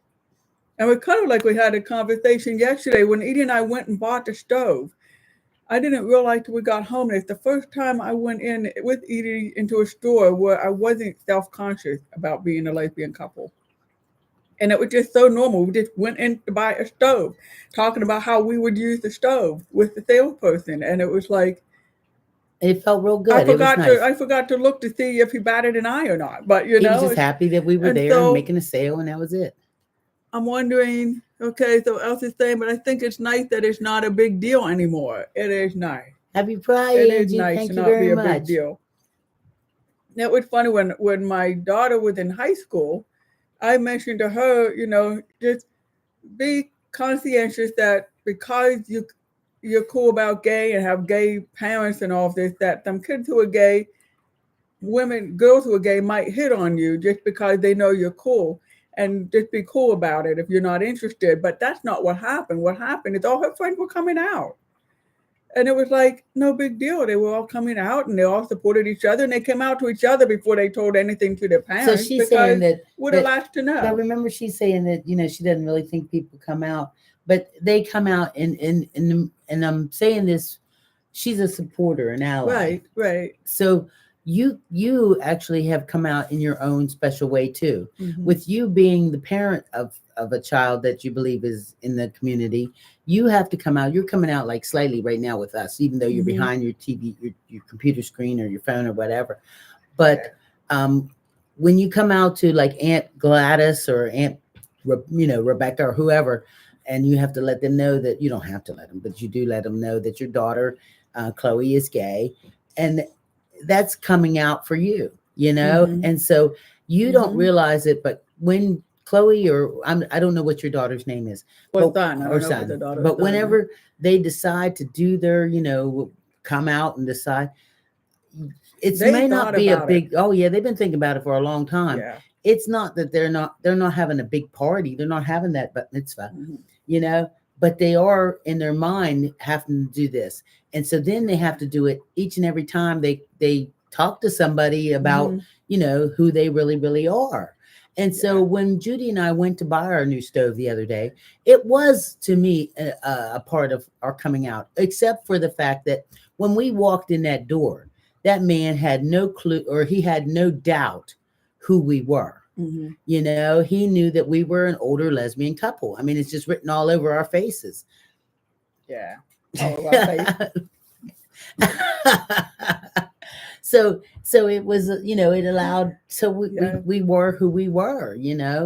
And we're kind of like we had a conversation yesterday when Edie and I went and bought the stove. I didn't realize till we got home that it's the first time I went in with Edie into a store where I wasn't self-conscious about being a lesbian couple. And it was just so normal. We just went in to buy a stove, talking about how we would use the stove with the salesperson. And it was like, it felt real good. I forgot to look to see if he batted an eye or not. But he was just happy that we were there and making a sale, and that was it. I'm wondering, okay, so Elsie's saying, but I think it's nice that it's not a big deal anymore. It is nice. Happy Pride. It is nice to not be a big deal. It was funny when my daughter was in high school, I mentioned to her, just be conscientious that because you're cool about gay and have gay parents and all of this, that some kids who are gay, girls who are gay might hit on you just because they know you're cool. and just be cool about it if you're not interested. But that's not what happened. What happened is all her friends were coming out. And it was like no big deal. They were all coming out and they all supported each other and they came out to each other before they told anything to their So parents she's saying because that, we're the but last to but know. remember she's saying that, she doesn't really think people come out, but they come out, and I'm saying this, she's a supporter, an ally. Right, right. So you actually have come out in your own special way too, Hmm. with you being the parent of a child that you believe is in the community. You have to come out. You're coming out like slightly right now with us, even though you're Hmm. behind your TV, your computer screen or your phone or whatever. But when you come out to like Aunt Gladys or Aunt Rebecca or whoever, and you have to let them know that, you don't have to let them, but you do let them know that your daughter Chloe is gay, and that's coming out for you, Hmm. and so you don't Hmm. realize it, but when Chloe, or I don't know what your daughter's name is, Or but son. I or don't know if it's a son, daughter or but son. Yeah. whenever they decide to do their, come out and decide, it They may not thought be a about it. big, oh yeah, they've been thinking about it for a long time. Yeah. It's not that they're not having a big party, they're not having that bat mitzvah, Hmm. you know but they are in their mind having to do this, and so then they have to do it each and every time they talk to somebody about, Hmm. who they really really are. And so Yeah. when Judy and I went to buy our new stove the other day, it was to me a part of our coming out, except for the fact that when we walked in that door, that man had no clue, or he had no doubt who we were. Hmm. He knew that we were an older lesbian couple. I mean, it's just written all over our faces. Yeah. All of our faces. So it was, it allowed, so we, we, Yeah. we were who we were,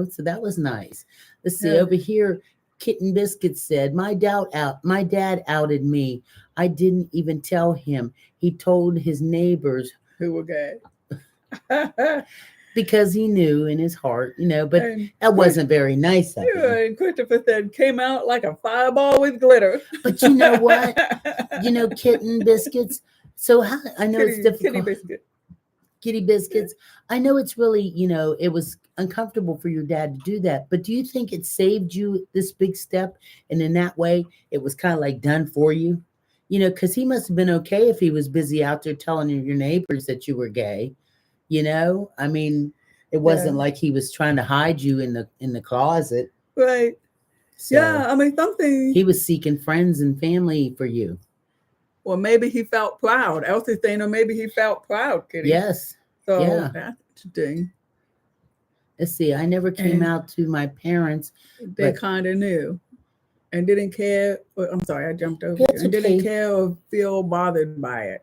so that was nice. Let's see, Yeah. over here, Kitten Biscuit said, my dad outed me. I didn't even tell him. He told his neighbors Who were gay. because he knew in his heart, but And that Chris, wasn't very nice of him. and Christopher said, came out like a fireball with glitter. But you know what? Kitten Biscuits. So how, I know it's Kitty difficult. biscuit. Kitty Biscuits. I know it's really, it was uncomfortable for your dad to do that. But do you think it saved you this big step? And in that way, it was kind of like done for you? Because he must have been okay if he was busy out there telling your neighbors that you were gay. I mean, it Yeah. wasn't like he was trying to hide you in the closet. Right. So Yeah. I mean, something. he was seeking friends and family for you. Or maybe he felt proud. Elsie's saying, or maybe he felt proud, Kitty. Yes. So Yeah. that's interesting. Let's see. I never came And out to my parents, they but kind of knew and didn't care. I'm sorry, I jumped over you. that's And didn't okay. care or feel bothered by it.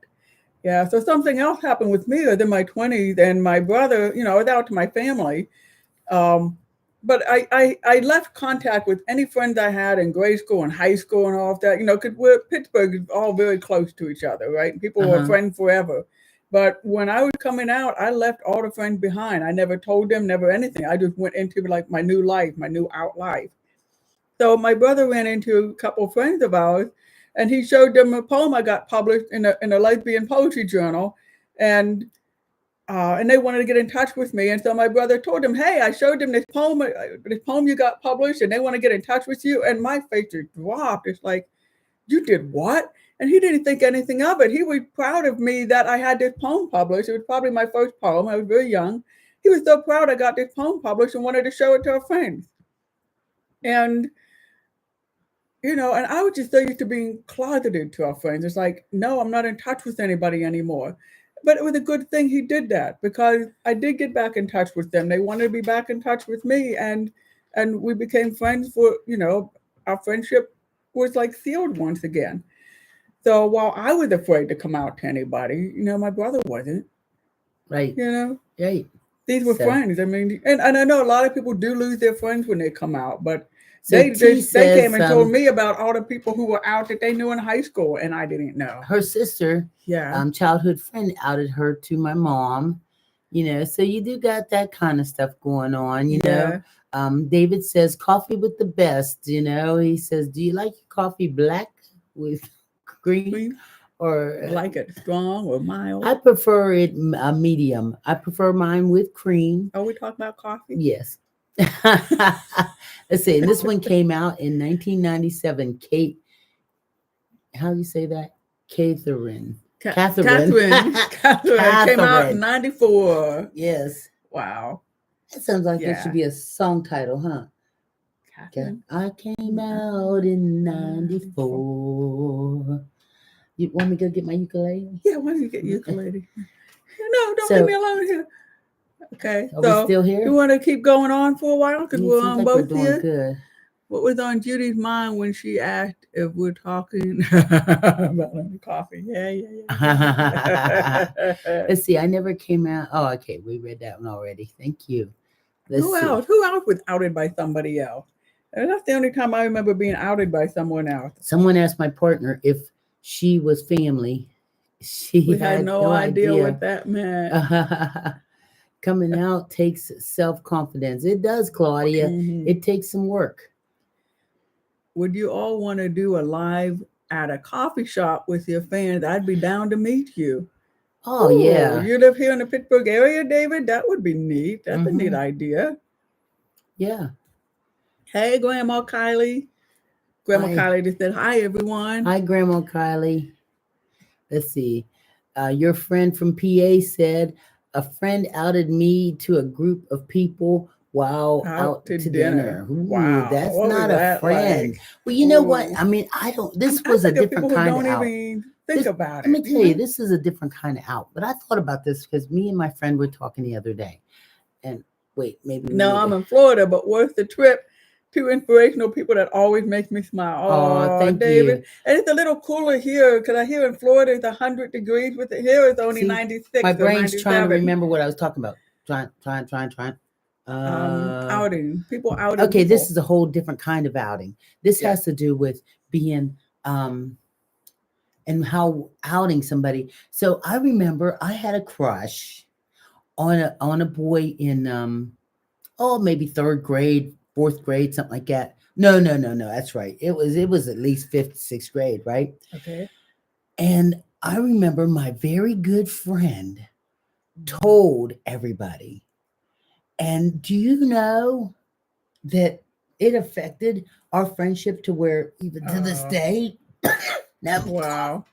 Yeah. So something else happened with me in my 20s, and my brother, I was out to my family. Um, but I left contact with any friends I had in grade school and high school and all of that, because we're Pittsburgh is all very close to each other, right? People were Uh-huh. friends forever. But when I was coming out, I left all the friends behind. I never told them, never anything. I just went into like my new life, my new out life. So my brother ran into a couple of friends of ours, and he showed them a poem I got published in a lesbian poetry journal, and they wanted to get in touch with me. And so my brother told him, "Hey, I showed them this poem you got published, and they want to get in touch with you." And my face just dropped. It's like, "You did what?" And he didn't think anything of it. He was proud of me that I had this poem published. It was probably my first poem. I was very young. He was so proud I got this poem published and wanted to show it to our friends. And and I was just so used to being closeted to our friends. It's like, no, I'm not in touch with anybody anymore. But it was a good thing he did that because I did get back in touch with them. They wanted to be back in touch with me, and we became friends for, our friendship was like sealed once again. So while I was afraid to come out to anybody, my brother wasn't, Right. you know. Right. These were So friends. I mean, and I know a lot of people do lose their friends when they come out, but so T they came says and told me about all the people who were out that they knew in high school, and I didn't know. her sister, Yeah. childhood friend, outed her to my mom. So you do got that kind of stuff going on. Yeah. David says coffee with the best. He says, do you like your coffee black with cream, Cream. or Like it strong or mild? I prefer it medium. I prefer mine with cream. Are we talking about coffee? Yes. Let's see. And this one came out in 1997. Kate, how do you say that? Catherine. Catherine. Catherine came out in Catherine. 94. Yes. Wow. That sounds like it Yeah. should be a song title, huh? Catherine. I came out in 94. You want me to go get my ukulele? Yeah, why don't you get ukulele? No, don't So, leave me alone here. Okay, are we so still here? you want to keep going on for a while because It we're seems on like we're both doing here? good. What was on Judy's mind when she asked if we're talking about the coffee? Yeah. Let's see. I never came out. Oh, okay. We read that one already. Thank you. Let's Who see. else? Who else was outed by somebody else? And that's the only time I remember being outed by someone else. Someone asked my partner if she was family. She We had had no idea what that meant. Coming out takes self-confidence. It does, Claudia. Mhm. It takes some work. Would you all want to do a live at a coffee shop with your fans? I'd be down to meet you. Oh, Ooh, yeah. you live here in the Pittsburgh area, David? That would be neat. That's a neat idea. Yeah. Hey, Grandma Kylie. Grandma Hi. Kylie just said, hi, everyone. Hi, Grandma Kylie. Let's see. Your friend from PA said, a friend outed me to a group of people while out to dinner. Ooh, Wow. that's What was not a that friend. like? Well, you know what? Ooh. I mean, I don't, this I was a think of different people who kind of don't out. even think about Let me it. tell you, this is a different kind of out. But I thought about this because me and my friend were talking the other day. And wait, maybe we No, need I'm to. in Florida, but what's the trip? Two inspirational people that always make me smile. Oh, Oh, thank David. you. And it's a little cooler here because I hear in Florida it's 100 degrees, but here it's only See, 96 my or brain's trying to 97. remember what I was talking about. Trying. Outing. People outing Okay, this people. is a whole different kind of outing. This Yeah. has to do with being and how outing somebody. So I remember I had a crush on a boy in maybe third grade, fourth grade, something like that. No, that's right. It was at least fifth, sixth grade, right? Okay. And I remember my very good friend told everybody. And do you know that it affected our friendship to where even to this day now Wow.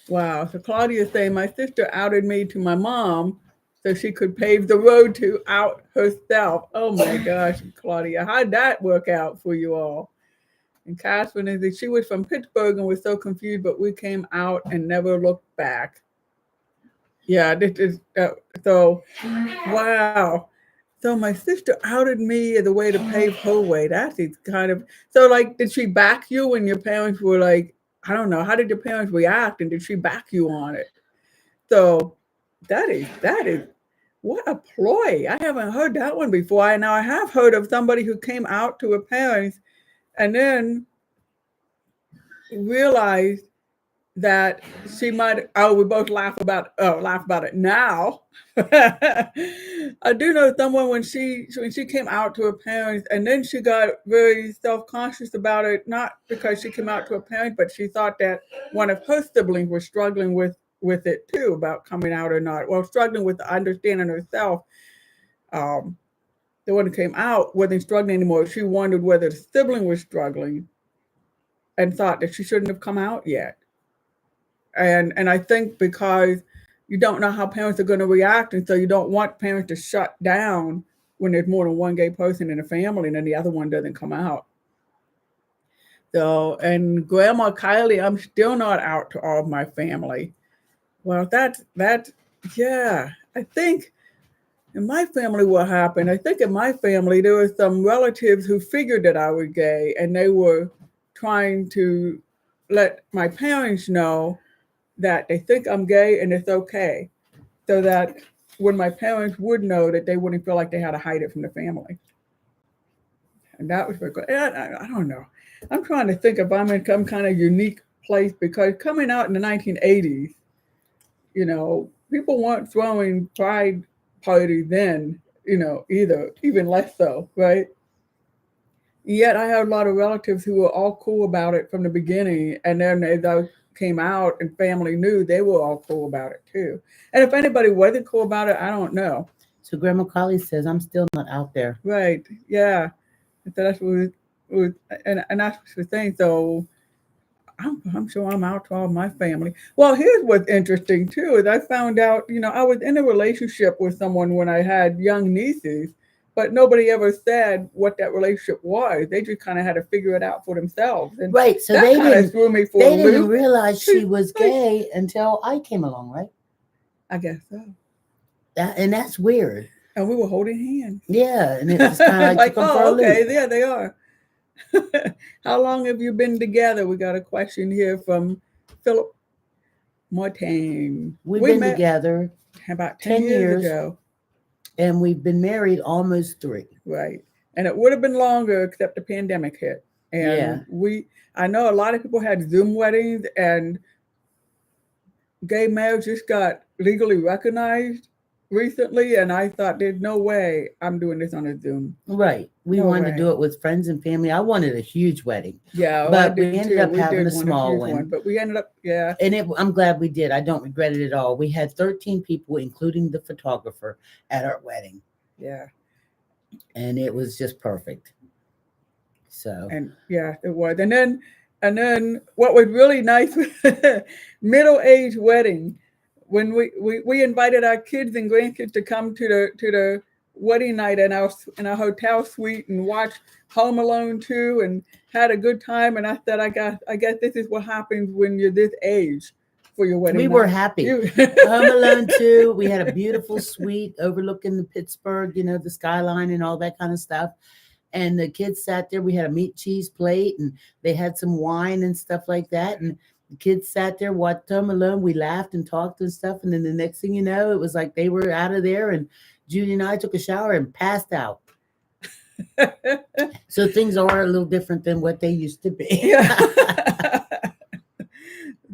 Wow. So Claudia's saying my sister outed me to my mom so she could pave the road to out herself. Oh my gosh, Claudia. How'd that work out for you all? And Catherine is that she was from Pittsburgh and was so confused, but we came out and never looked back. Yeah, this is so wow. So my sister outed me as a way to pave her way. That is kind of so. Like, did she back you when your parents were like, I don't know, how did your parents react, and did she back you on it? So that is what a ploy. I haven't heard that one before. Now I have heard of somebody who came out to her parents and then realized that she might. Oh, we both laugh about it now. I do know someone when she came out to her parents, and then she got very self conscious about it. Not because she came out to her parents, but she thought that one of her siblings was struggling with it too about coming out or not. Well, struggling with understanding herself. Um, the one who came out wasn't struggling anymore. She wondered whether the sibling was struggling, and thought that she shouldn't have come out yet. And I think because you don't know how parents are going to react, and so you don't want parents to shut down when there's more than one gay person in a family, and then the other one doesn't come out. So, and Grandma Kylie, I'm still not out to all of my family. Well, that yeah. I think in my family, what happened? I think in my family there were some relatives who figured that I was gay, and they were trying to let my parents know that they think I'm gay and it's okay, so that when my parents would know that they wouldn't feel like they had to hide it from the family. And that was very good. I don't know. I'm trying to think if I'm in some kind of unique place because coming out in the 1980s, people weren't throwing pride parties then, either, even less so, right? Yet I have a lot of relatives who were all cool about it from the beginning, and then as I came out and family knew, they were all cool about it too. And if anybody wasn't cool about it, I don't know. So Grandma Carly says, I'm still not out there. Right. Yeah. So that's what and that's the thing. So I'm sure I'm out to all my family. Well, here's what's interesting too is I found out, I was in a relationship with someone when I had young nieces, but nobody ever said what that relationship was. They just kind of had to figure it out for themselves, and Right. So that they kind of didn't threw me for they a didn't loop. realize she was Like, gay until I came along, right? I guess so. And that's weird. And we were holding hands. Yeah. And it just kind of like Like, took them for a oh, okay, loop. there they are. How long have you been together? We got a question here from Philip Martin. We've We been met together about 10 10 years years ago. and we've been married almost 3. Right. And it would have been longer except the pandemic hit. Yeah. And I know a lot of people had Zoom weddings, and gay marriage just got legally recognized recently. And I thought, there's no way I'm doing this on a Zoom. Right. We No wanted to way. do it with friends and family. I wanted a huge wedding, Yeah, I but we did ended too. up We having did a want a small huge one. one, but we ended up, yeah. And I'm glad we did. I don't regret it at all. We had 13 people, including the photographer, at our wedding. Yeah. And it was just perfect. So, And yeah, it was. And then what was really nice middle-aged wedding, when we invited our kids and grandkids to come to the wedding night in our hotel suite and watch Home Alone 2 and had a good time. And I said, I guess this is what happens when you're this age for your wedding we night. were happy. Home Alone 2, we had a beautiful suite overlooking the Pittsburgh, the skyline and all that kind of stuff. And the kids sat there. We had a meat cheese plate and they had some wine and stuff like that. And the kids sat there, watched Home Alone. We laughed and talked and stuff. And then the next thing you know, it was like they were out of there. And Judy and I took a shower and passed out. So things are a little different than what they used to be. Yeah.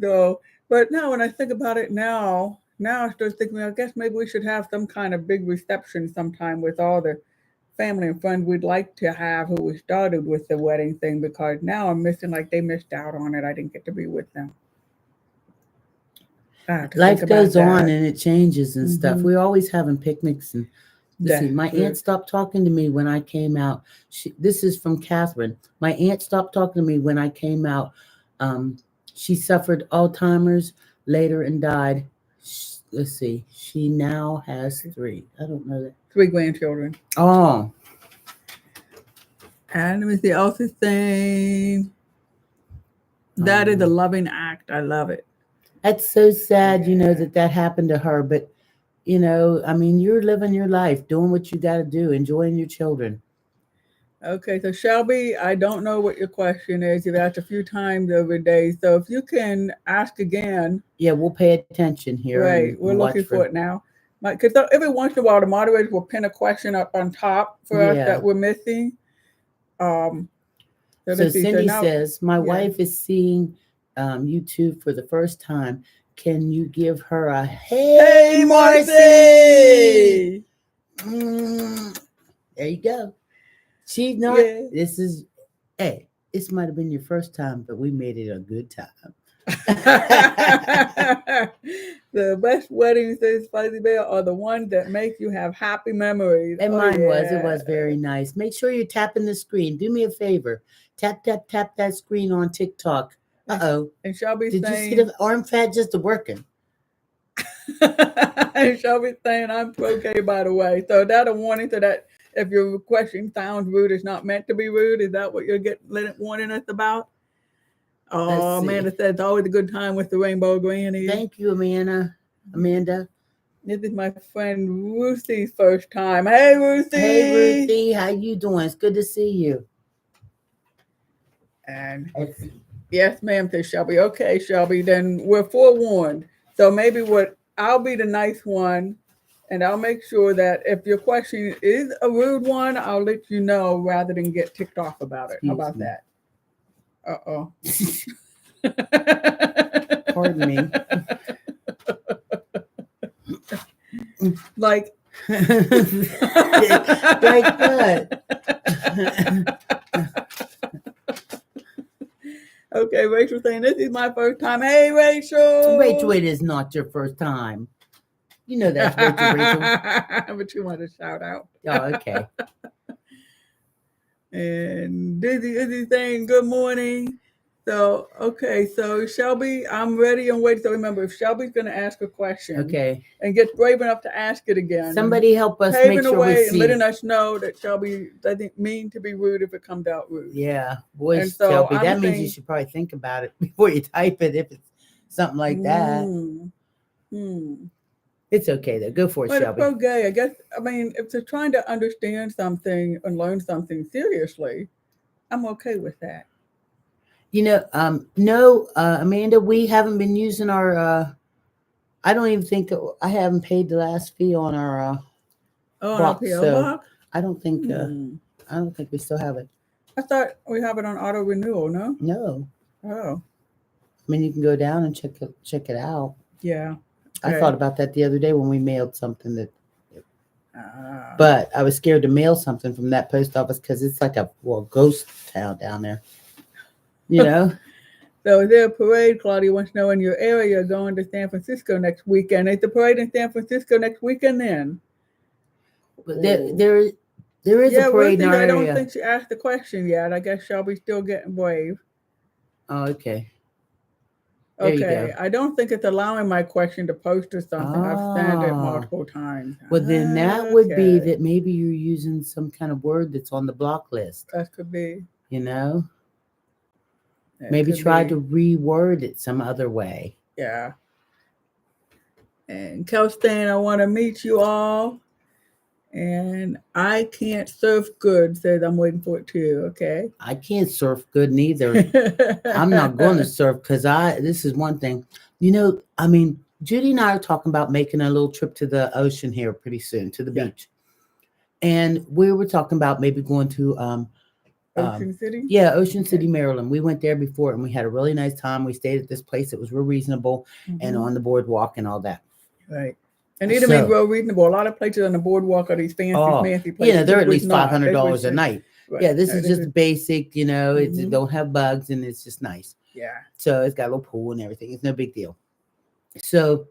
So, but now when I think about it now I start thinking, I guess maybe we should have some kind of big reception sometime with all the family and friends we'd like to have who we started with the wedding thing, because now I'm missing, like they missed out on it. I didn't get to be with them. Life goes on and it changes and stuff. We're always having picnics and see, my aunt stopped talking to me when I came out. This is from Catherine. My aunt stopped talking to me when I came out. She suffered Alzheimer's later and died. Let's see. She now has 3. I don't know that. 3 grandchildren. Oh. And let me see, also saying that is a loving act. I love it. That's so sad, that happened to her. But, I mean, you're living your life, doing what you got to do, enjoying your children. Okay, so Shelby, I don't know what your question is. You've asked a few times every day. So if you can ask again. Yeah, we'll pay attention here. Right, we're looking for it now. Because every once in a while, the moderators will pin a question up on top for us that we're missing. So Cindy says, my wife is seeing YouTube for the first time. Can you give her a hey, Marcy? There you go. She's not. Yeah. This might have been your first time, but we made it a good time. The best weddings, says Fuzzy Bear, are the ones that make you have happy memories. And mine it was very nice. Make sure you're tapping the screen. Do me a favor. Tap that screen on TikTok. Uh-oh. And Shelby Did you see the arm fat just working? And Shelby saying, I'm okay, by the way. So that a warning to that. If your question sounds rude, it's not meant to be rude. Is that what you're warning us about? Oh, Amanda said it's always a good time with the Rainbow Grannies. Thank you, Amanda. This is my friend Ruthie's first time. Hey, Ruthie. Hey, Ruthie. How you doing? It's good to see you. And yes, ma'am, says Shelby. Okay, Shelby, then we're forewarned. So maybe I'll be the nice one, and I'll make sure that if your question is a rude one, I'll let you know rather than get ticked off about it. How about that? Uh-oh. Pardon me. Like what? Okay, Rachel saying, this is my first time. Hey, Rachel. Rachel, it is not your first time. You know that's Rachel. But you want to shout out. Oh, okay. And Dizzy saying good morning. So, okay, so Shelby, I'm ready and waiting. So remember, if Shelby's going to ask a question Okay. and gets brave enough to ask it again, Somebody help us paving make the sure we way and see. letting us know that Shelby doesn't mean to be rude if it comes out rude. Yeah, boy, And so Shelby, I'm that means saying- you should probably think about it before you type it. If it's something like that, it's okay though. Go for it, But Shelby. okay, I guess, I mean, if they're trying to understand something and learn something seriously, I'm okay with that. You know, no, Amanda, we haven't been using our. I don't even think I haven't paid the last fee on our Oh, box, an LPO so box? I don't think I don't think we still have it. I thought we have it on auto renewal, no? No, Oh, I mean you can go down and check it out. yeah. I thought about that the other day when we mailed something that. Ah. But I was scared to mail something from that post office because it's like a ghost town down there. You know. So is there a parade, Claudia wants to know, in your area going to San Francisco next weekend? Is the parade in San Francisco next weekend then? But there is a parade in our I don't area. think she asked the question yet. I guess Shelby's still getting brave. Oh, okay. There you Okay, go. I don't think it's allowing my question to post or something. I've sent it multiple times. Well, then that would be that maybe you're using some kind of word that's on the block list. That could be. You know? That Maybe could try be. to reword it some other way. Yeah. And Kelstan, I want to meet you all. And I can't surf good, says I'm waiting for it too. Okay. I can't surf good neither. I'm not going to surf because this is one thing. You know, I mean, Judy and I are talking about making a little trip to the ocean here pretty soon, to the beach. And we were talking about maybe going to Ocean City? Yeah, Ocean City, Maryland. We went there before and we had a really nice time. We stayed at this place that was real reasonable and on the boardwalk and all that. Right. And it mean real reasonable. A lot of places on the boardwalk are these fancy places. Yeah, they're at least $500 a night. Right. Yeah, this is just basic, you know, it don't have bugs and it's just nice. Yeah. So it's got a little pool and everything. It's no big deal. So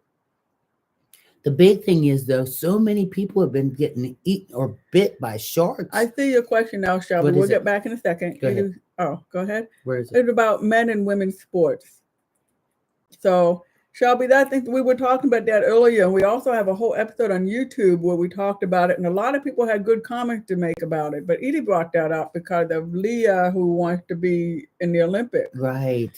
the big thing is, though, so many people have been getting eaten or bit by sharks. I see your question now, Shelby. We'll get back in a second. Go ahead. Go ahead. Where is it? It's about men and women's sports. So, Shelby, I think we were talking about that earlier. And we also have a whole episode on YouTube where we talked about it. And a lot of people had good comments to make about it. But Edie brought that up because of Leah, who wants to be in the Olympics. Right.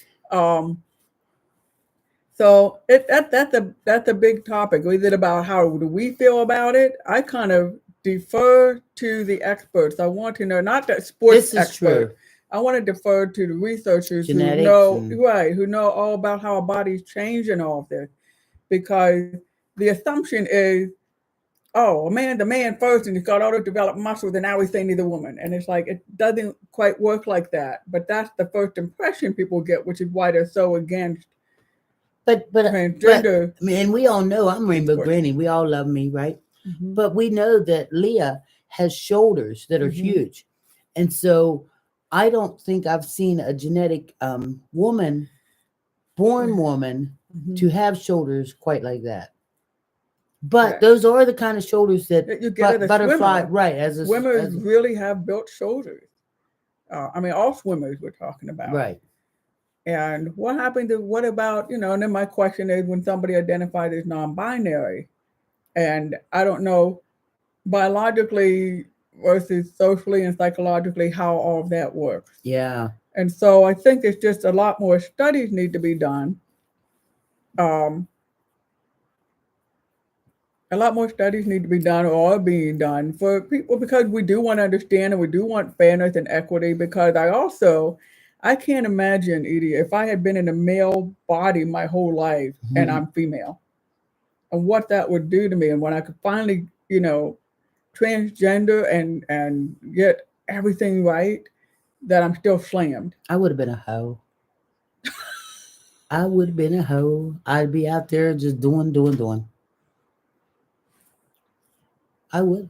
So that's a big topic. Is it about how do we feel about it? I kind of defer to the experts. I want to know, not that sports expert. True. I want to defer to the researchers Genetics who know all about how our bodies change and all of this. Because the assumption is, oh, the man first and he's got all the developed muscles and now he's saying he's a woman. And it's like, it doesn't quite work like that. But that's the first impression people get, which is why they're so against. But gender. And we all know I'm Rainbow Granny. We all love me, right? Mm-hmm. But we know that Leah has shoulders that are huge. And so I don't think I've seen a genetic born woman to have shoulders quite like that. But those are the kind of shoulders that you get as a butterfly, swimmer. right? Swimmers really have built shoulders. All swimmers we're talking about. Right. And what about, and then my question is when somebody identifies as non-binary, and I don't know biologically versus socially and psychologically how all of that works. Yeah. And so I think it's just a lot more studies need to be done. A lot more studies need to be done or are being done for people because we do want to understand and we do want fairness and equity because I can't imagine, Edie, if I had been in a male body my whole life and I'm female and what that would do to me. And when I could finally, transgender and get everything right, that I'm still slammed. I would have been a hoe. I would have been a hoe. I'd be out there just doing. I would.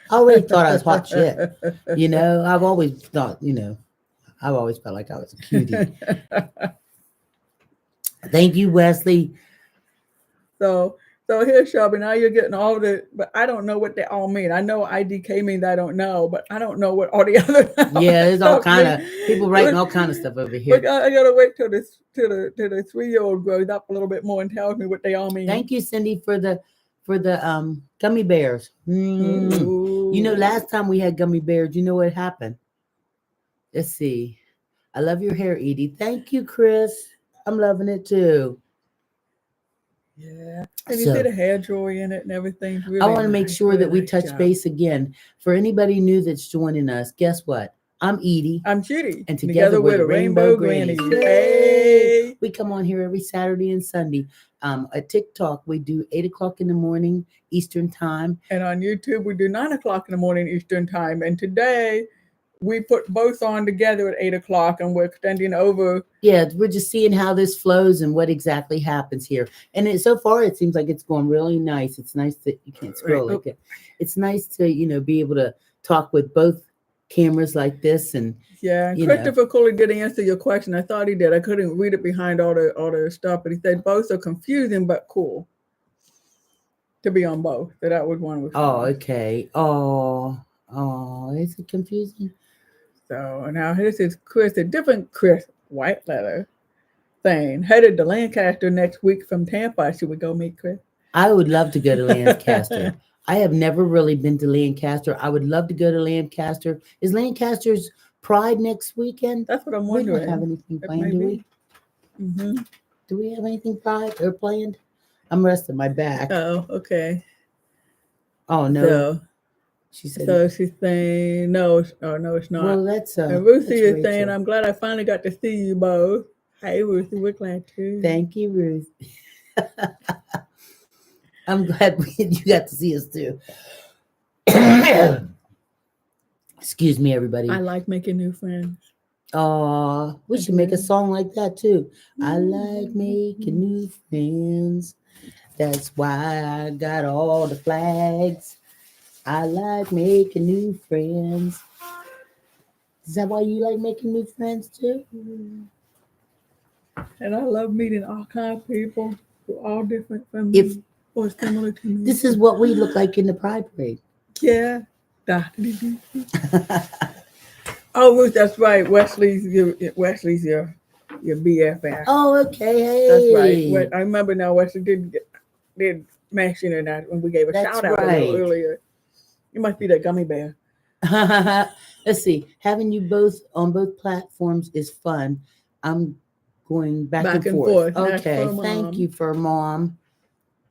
I already thought I was hot shit. I've always thought, I've always felt like I was a cutie. Thank you, Wesley. So So here, Shelby, now you're getting all the, but I don't know what they all mean. I know IDK means I don't know, but I don't know what all the other Yeah, there's all stuff kind mean. of people writing all kind of stuff over But here. I gotta wait till the 3-year-old grows up a little bit more and tells me what they all mean. Thank you, Cindy, for the gummy bears. You know, Ooh. last time we had gummy bears, you know what happened? Let's see. I love your hair, Edie. Thank you, Chris. I'm loving it too. Yeah. And you see So the hair drawer in it and everything. It's I really want to make nice. sure Really that we nice touch job. base again. For anybody new that's joining us, guess what? I'm Edie. I'm Judy. And together we're the Rainbow Grannies. Yay! Hey. We come on here every Saturday and Sunday. At TikTok, we do 8 o'clock in the morning Eastern time. And on YouTube, we do 9 o'clock in the morning Eastern time. And today, we put both on together at 8 o'clock, and we're extending over. Yeah, we're just seeing how this flows and what exactly happens here. And so far, it seems like it's going really nice. It's nice that you can't scroll like it. It's nice to be able to talk with both cameras like this. And yeah, Christopher Cooley didn't answer your question. I thought he did. I couldn't read it behind all the stuff, but he said both are confusing but cool to be on both. So that was one. Okay. Oh, is it confusing? So now this is Chris, a different Chris White Leather saying, headed to Lancaster next week from Tampa. Should we go meet Chris? I would love to go to Lancaster. I have never really been to Lancaster. I would love to go to Lancaster. Is Lancaster's Pride next weekend? That's what I'm We wondering. don't have anything planned, do we? Mm-hmm. Do we have anything planned? I'm resting my back. Oh, okay. Oh no. So, she said. So she's saying no. Oh no, it's not. Well, that's and Ruthie that's is Rachel. saying, "I'm glad I finally got to see you both." Hey, Ruthie, we're glad too. Thank you, Ruth. I'm glad you got to see us too. Excuse me, everybody. I like making new friends. We should make a song like that too. I like making new friends. That's why I got all the flags. I like making new friends. Is that why you like making new friends too? And I love meeting all kinds of people who are all different from me or similar to me. This is what we look like in the Pride Parade. Yeah. Oh, Ruth, that's right. Wesley's your BFF. Oh, okay. Hey. That's right. I remember now. Wesley did mention it that when we gave a shout out a little earlier. You must be that gummy bear. Let's see. Having you both on both platforms is fun. I'm going back and forth. Okay. Thank you for Mom.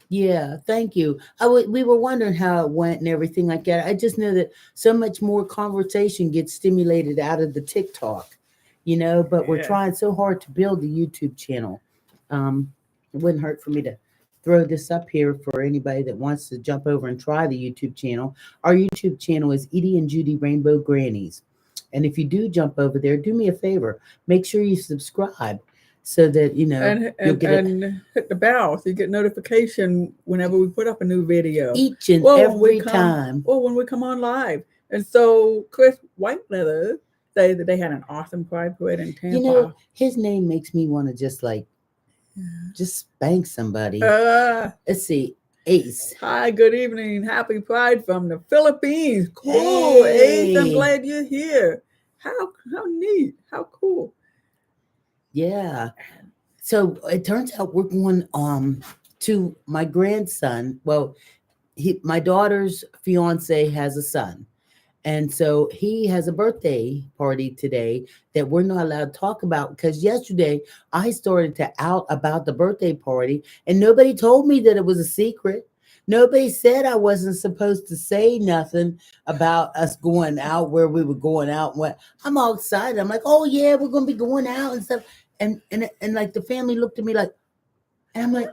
Yeah, thank you. We were wondering how it went and everything like that. I just know that so much more conversation gets stimulated out of the TikTok, but we're trying so hard to build the YouTube channel. It wouldn't hurt for me to throw this up here for anybody that wants to jump over and try the YouTube channel. Our YouTube channel is Edie and Judy Rainbow Grannies. And if you do jump over there, do me a favor. Make sure you subscribe. So that and hit the bell so you get notification whenever we put up a new video. Each and every time. Or when we come on live. And so Chris White Leather say that they had an awesome Pride Parade in Tampa. His name makes me want to just spank somebody. Let's see. Ace. Hi, good evening. Happy Pride from the Philippines. Cool. Hey. Ace, I'm glad you're here. How neat. How cool. Yeah. So it turns out we're going to my grandson. Well, my daughter's fiance has a son. And so he has a birthday party today that we're not allowed to talk about because yesterday I started to out about the birthday party and nobody told me that it was a secret. Nobody said I wasn't supposed to say nothing about us going out, where we were going out. I'm all excited. I'm like, oh yeah, we're going to be going out and stuff. And like the family looked at me like, and I'm like,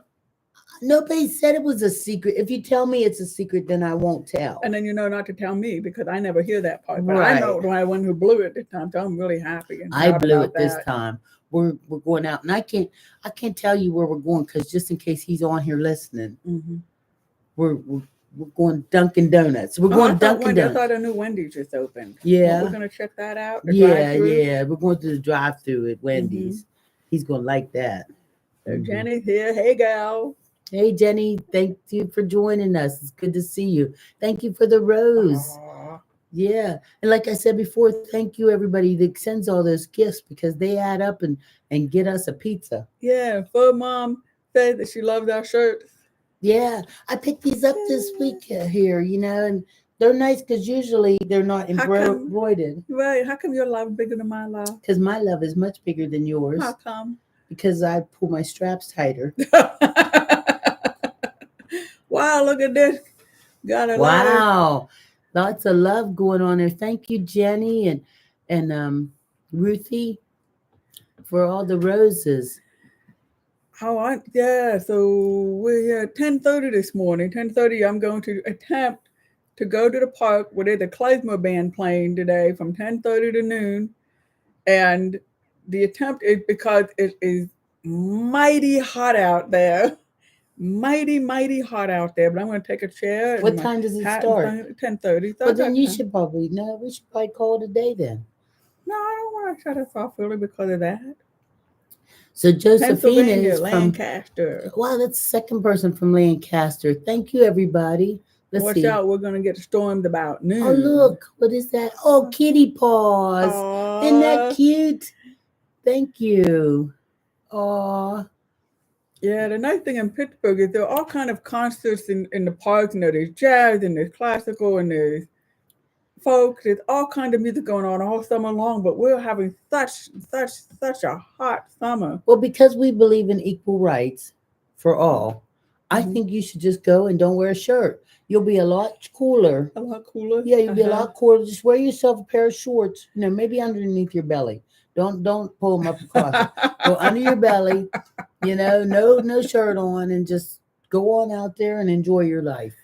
nobody said it was a secret. If you tell me it's a secret, then I won't tell. And then not to tell me because I never hear that part. But right. I know the one who blew it this time, so I'm really happy. And I blew it this time. We're going out, and I can't tell you where we're going because just in case he's on here listening, we're going Dunkin' Donuts. We're going Dunkin' Donuts. I thought a new Wendy's just opened. Yeah, we're gonna check that out. Yeah. We're going to the drive-through at Wendy's. He's gonna like that. So Jenny's here. Hey, gal. Hey, Jenny, thank you for joining us. It's good to see you. Thank you for the rose. Aw. Yeah. And like I said before, thank you everybody that sends all those gifts because they add up and get us a pizza. Yeah, Fur Mom said that she loves our shirts. Yeah. I picked these up this week here, and they're nice because usually they're not How come, embroidered right? How come your love bigger than my love? because my love is much bigger than yours How come? because I pull my straps tighter. Wow, look at this. Got a lot of. Wow. Lots of love going on there. Thank you, Jenny and Ruthie for all the roses. Oh, yeah. So we're here at 10:30 this morning. 10:30. I'm going to attempt to go to the park where there's a klezmer band playing today from 10:30 to noon. And the attempt is because it is mighty hot out there. Mighty, mighty hot out there. But I'm going to take a chair and What my time does it hat and start? thing at 10:30. So I Well, then got you time. should probably, no, we should probably call it a day then. No, I don't want to shut us off early because of that. So Josephina Pennsylvania, is from, Lancaster. wow, that's the second person from Lancaster. Thank you, everybody. Let's Watch see. out, we're going to get stormed about Oh, noon. look, what is that? Oh, kitty paws. Isn't that cute? Thank you. Oh, Yeah, the nice thing in Pittsburgh is there are all kind of concerts in the parks. There's jazz and there's classical and there's folk. There's all kind of music going on all summer long. But we're having such a hot summer. well, because we believe in equal rights for all, I Mhm. think you should just go and don't wear a shirt. You'll be a lot cooler. A lot cooler. Yeah, you'll be a lot cooler. Just wear yourself a pair of shorts, maybe underneath your belly. Don't pull them up across it. Go under your belly, no shirt on, and just go on out there and enjoy your life.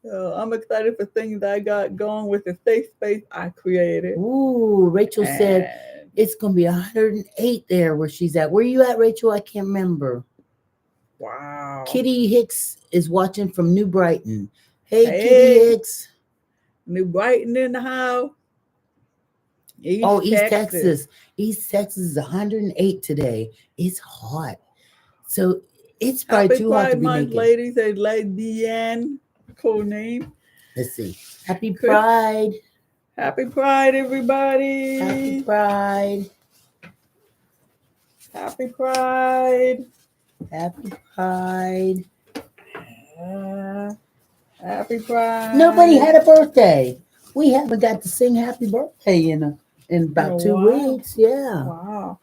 So I'm excited for things I got going with the safe space I created. Ooh, Rachel said And it's gonna be 108 there where she's at. Where you at, Rachel? I can't remember. wow. Kitty Hicks is watching from New Brighton. Hey, Kitty Hey, Hicks. New Brighton in the house. Oh, East East Texas. Texas. East Texas is 108 today. It's hot. So it's probably Happy too hot to Pride be Month, naked. ladies. A lesbian. Cool name. Let's see. Happy Chris, Pride. Happy Pride, Happy everybody. Pride. Happy Pride. Happy Pride. Uh, Happy Pride. Nobody had a birthday. We haven't got to sing happy birthday in about a 2 while. weeks. Yeah. Wow.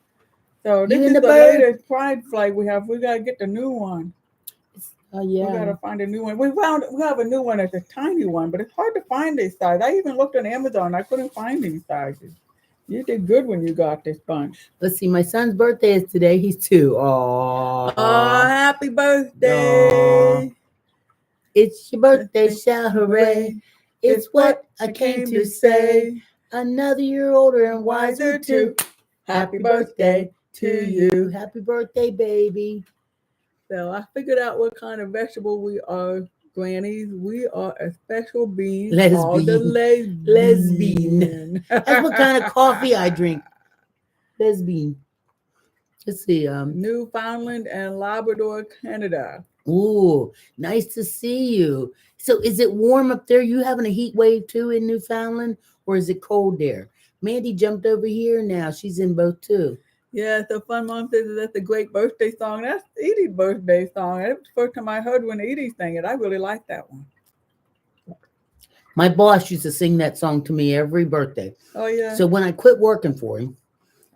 So You this and is the the bird? latest Pride flag we have. We gotta get the new one. Oh We yeah. gotta find a new one. We have a new one. It's a tiny one, but it's hard to find this size. I even looked on Amazon. I couldn't find these sizes. You did good when you got this bunch. Let's see. My son's birthday is today. He's 2. Oh, Aww. happy birthday! Aww. It's your birthday, shout hooray. Hooray. It's what I came to say. Another year older and wiser too. Happy birthday to you. Happy birthday, baby. So I figured out what kind of vegetable we are, grannies. We are a special being called the Lesbian. lesbian. That's what kind of coffee I drink. Lesbian. Let's see. Newfoundland and Labrador, Canada. Ooh, nice to see you. So is it warm up there? You having a heat wave too in Newfoundland, or is it cold there? Mandy jumped over here now. She's in both too. Yeah, so Fun Mom says that's a great birthday song. That's Edie's birthday song. That's the first time I heard when Edie sang it. I really like that one. My boss used to sing that song to me every birthday. Oh yeah. So when I quit working for him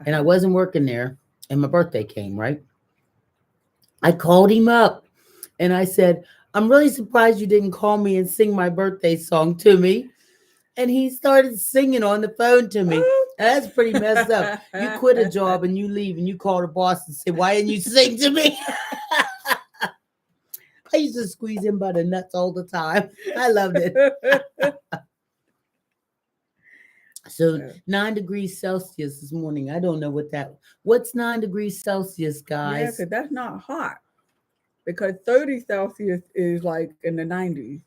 and I wasn't working there and my birthday came, right? I called him up and I said, I'm really surprised you didn't call me and sing my birthday song to me. And he started singing on the phone to me. That's pretty messed up. You quit a job and you leave and you call the boss and say, why didn't you sing to me? I used to squeeze him by the nuts all the time. I loved it. So 9 degrees Celsius this morning. I don't know what's 9 degrees Celsius, Yeah, guys? because that's not hot. Because 30 Celsius is like in the 90s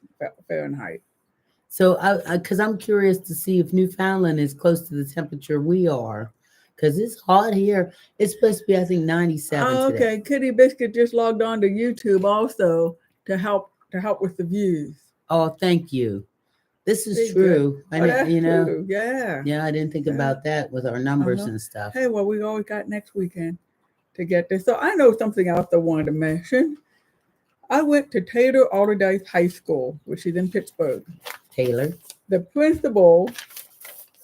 Fahrenheit. So because I'm curious to see if Newfoundland is close to the temperature we are. because it's hot here. It's supposed to be, I think, 97 Oh, today. okay. Kitty Biscuit just logged on to YouTube also to help with the views. Oh, thank you. This is Very good. true. Oh, that's You know, true. Yeah. yeah, I didn't think Yeah. about that with our numbers Uh-huh. and stuff. Hey, well, we always got next weekend to get this. So I know something else I wanted to mention. I went to Taylor Alderdice High School, which is in Pittsburgh. Taylor. The principal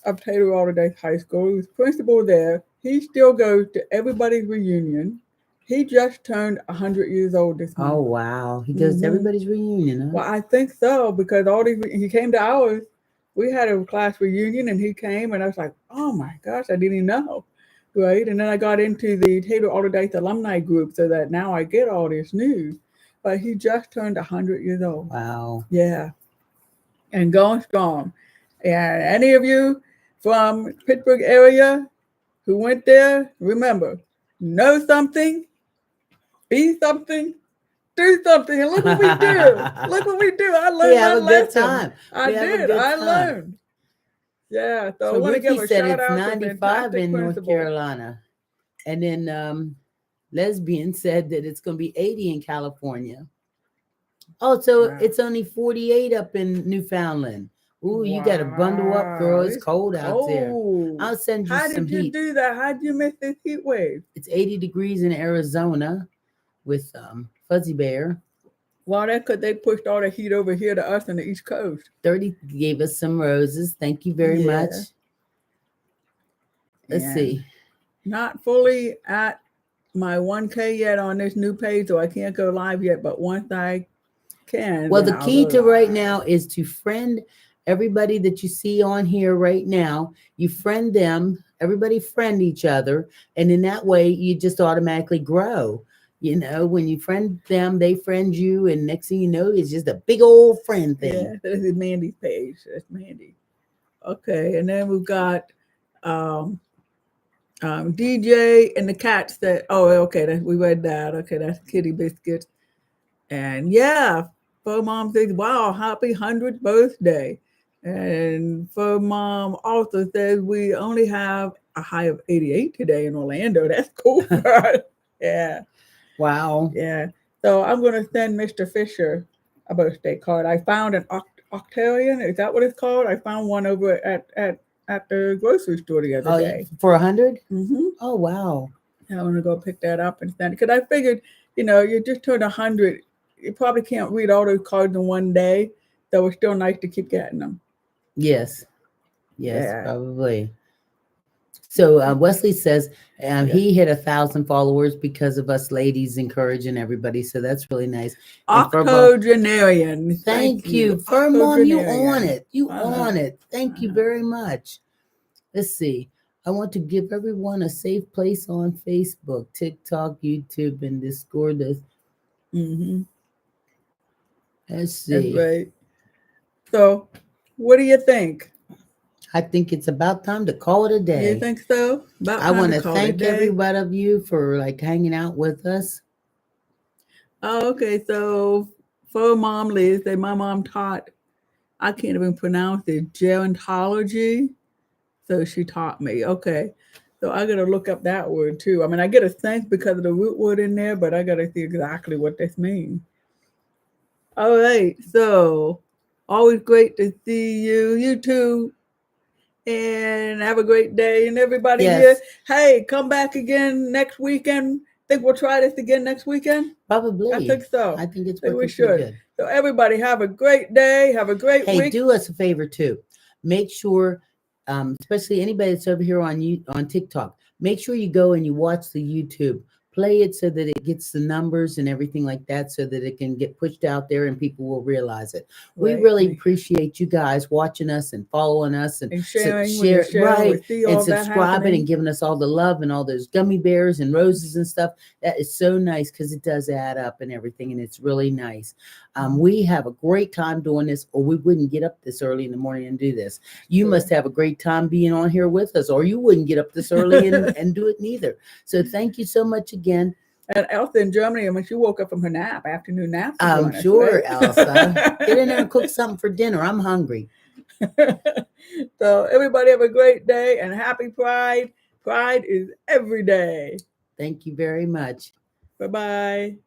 of Taylor Alderdice High School, who's principal there, he still goes to everybody's reunion. He just turned 100 years old this month. Oh, wow. He goes to everybody's reunion, huh? Well, I think so, because he came to ours. We had a class reunion and he came, and I was like, oh my gosh, I didn't even know. Right. And then I got into the Taylor Alderdice alumni group, so that now I get all this news. But he just turned 100 years old. Wow. Yeah. And going strong. And any of you from Pittsburgh area who went there, remember, know something, be something, do something. And look what we do. Look what we do. I learned We have my a good lesson. time. I We have a did. good I time. learned. Yeah. So I So want to give Ricky a said shout it's out to 95 fantastic in North principal. Carolina. And then Lesbian said that it's going to be 80 in California. Oh, so Wow. it's only 48 up in Newfoundland. Ooh, you got to bundle up, girl. It's cold out there. I'll send you How some did you heat. do that? How did you miss this heat wave? It's 80 degrees in Arizona with Fuzzy Bear. Well, that's because they pushed all the heat over here to us on the East Coast. 30 gave us some roses. Thank you very much. Let's see. Not fully at my 1K yet on this new page, so I can't go live yet. But once I can. Well, the key to right now is to friend everybody that you see on here right now. You friend them. Everybody friend each other. And in that way, you just automatically grow. You know, when you friend them, they friend you. And next thing you know, it's just a big old friend thing. Yeah, this is Mandy's page. That's Mandy. Okay, and then we've got DJ and the cats that, oh, okay, we read that. Okay, that's Kitty Biscuit. And yeah, Faux Mom says, wow, happy 100th birthday. And Faux Mom also says, we only have a high of 88 today in Orlando. That's cool for us. Yeah. Wow. Yeah. So I'm going to send Mr. Fisher a birthday card. I found an octarian. Is that what it's called? I found one over at the grocery store the other day. For 100? Mm-hmm. Oh, wow. I want to go pick that up and send it. Because I figured, you just turned 100. You probably can't read all those cards in one day. So it's still nice to keep getting them. Yes. Yes, probably. So Wesley says he hit 1,000 followers because of us ladies encouraging everybody. So that's really nice. Octogenarian. Thank you. Fur Mom, you on it. You on it. Thank you very much. Let's see. I want to give everyone a safe place on Facebook, TikTok, YouTube, and Discord. Mm-hmm. Let's see. That's right. So, what do you think? I think it's about time to call it a day. You think so? I want to thank every one of you for hanging out with us. Oh, okay. So for Mom Liz, my mom taught, I can't even pronounce it, gerontology. So she taught me. Okay. So I got to look up that word too. I mean, I get a sense because of the root word in there, but I got to see exactly what this means. All right. So always great to see you. You too. And have a great day. And everybody here, hey, come back again next weekend. Think we'll try this again next weekend? Probably. I think so. I think it's we should. Good. So everybody have a great day. Have a great week. Hey, do us a favor too. Make sure, especially anybody that's over here on TikTok, make sure you go and you watch the YouTube. Play it so that it gets the numbers and everything like that so that it can get pushed out there and people will realize it. Right. We really appreciate you guys watching us and following us and sharing, right, and subscribing and giving us all the love and all those gummy bears and roses and stuff. That is so nice because it does add up and everything, and it's really nice. We have a great time doing this, or we wouldn't get up this early in the morning and do this. You must have a great time being on here with us, or you wouldn't get up this early and do it neither. So thank you so much again. And Elsa in Germany, I mean, she woke up from her afternoon nap. I'm sure, Elsa. Get in there and cook something for dinner. I'm hungry. So everybody have a great day and happy Pride. Pride is every day. Thank you very much. Bye-bye.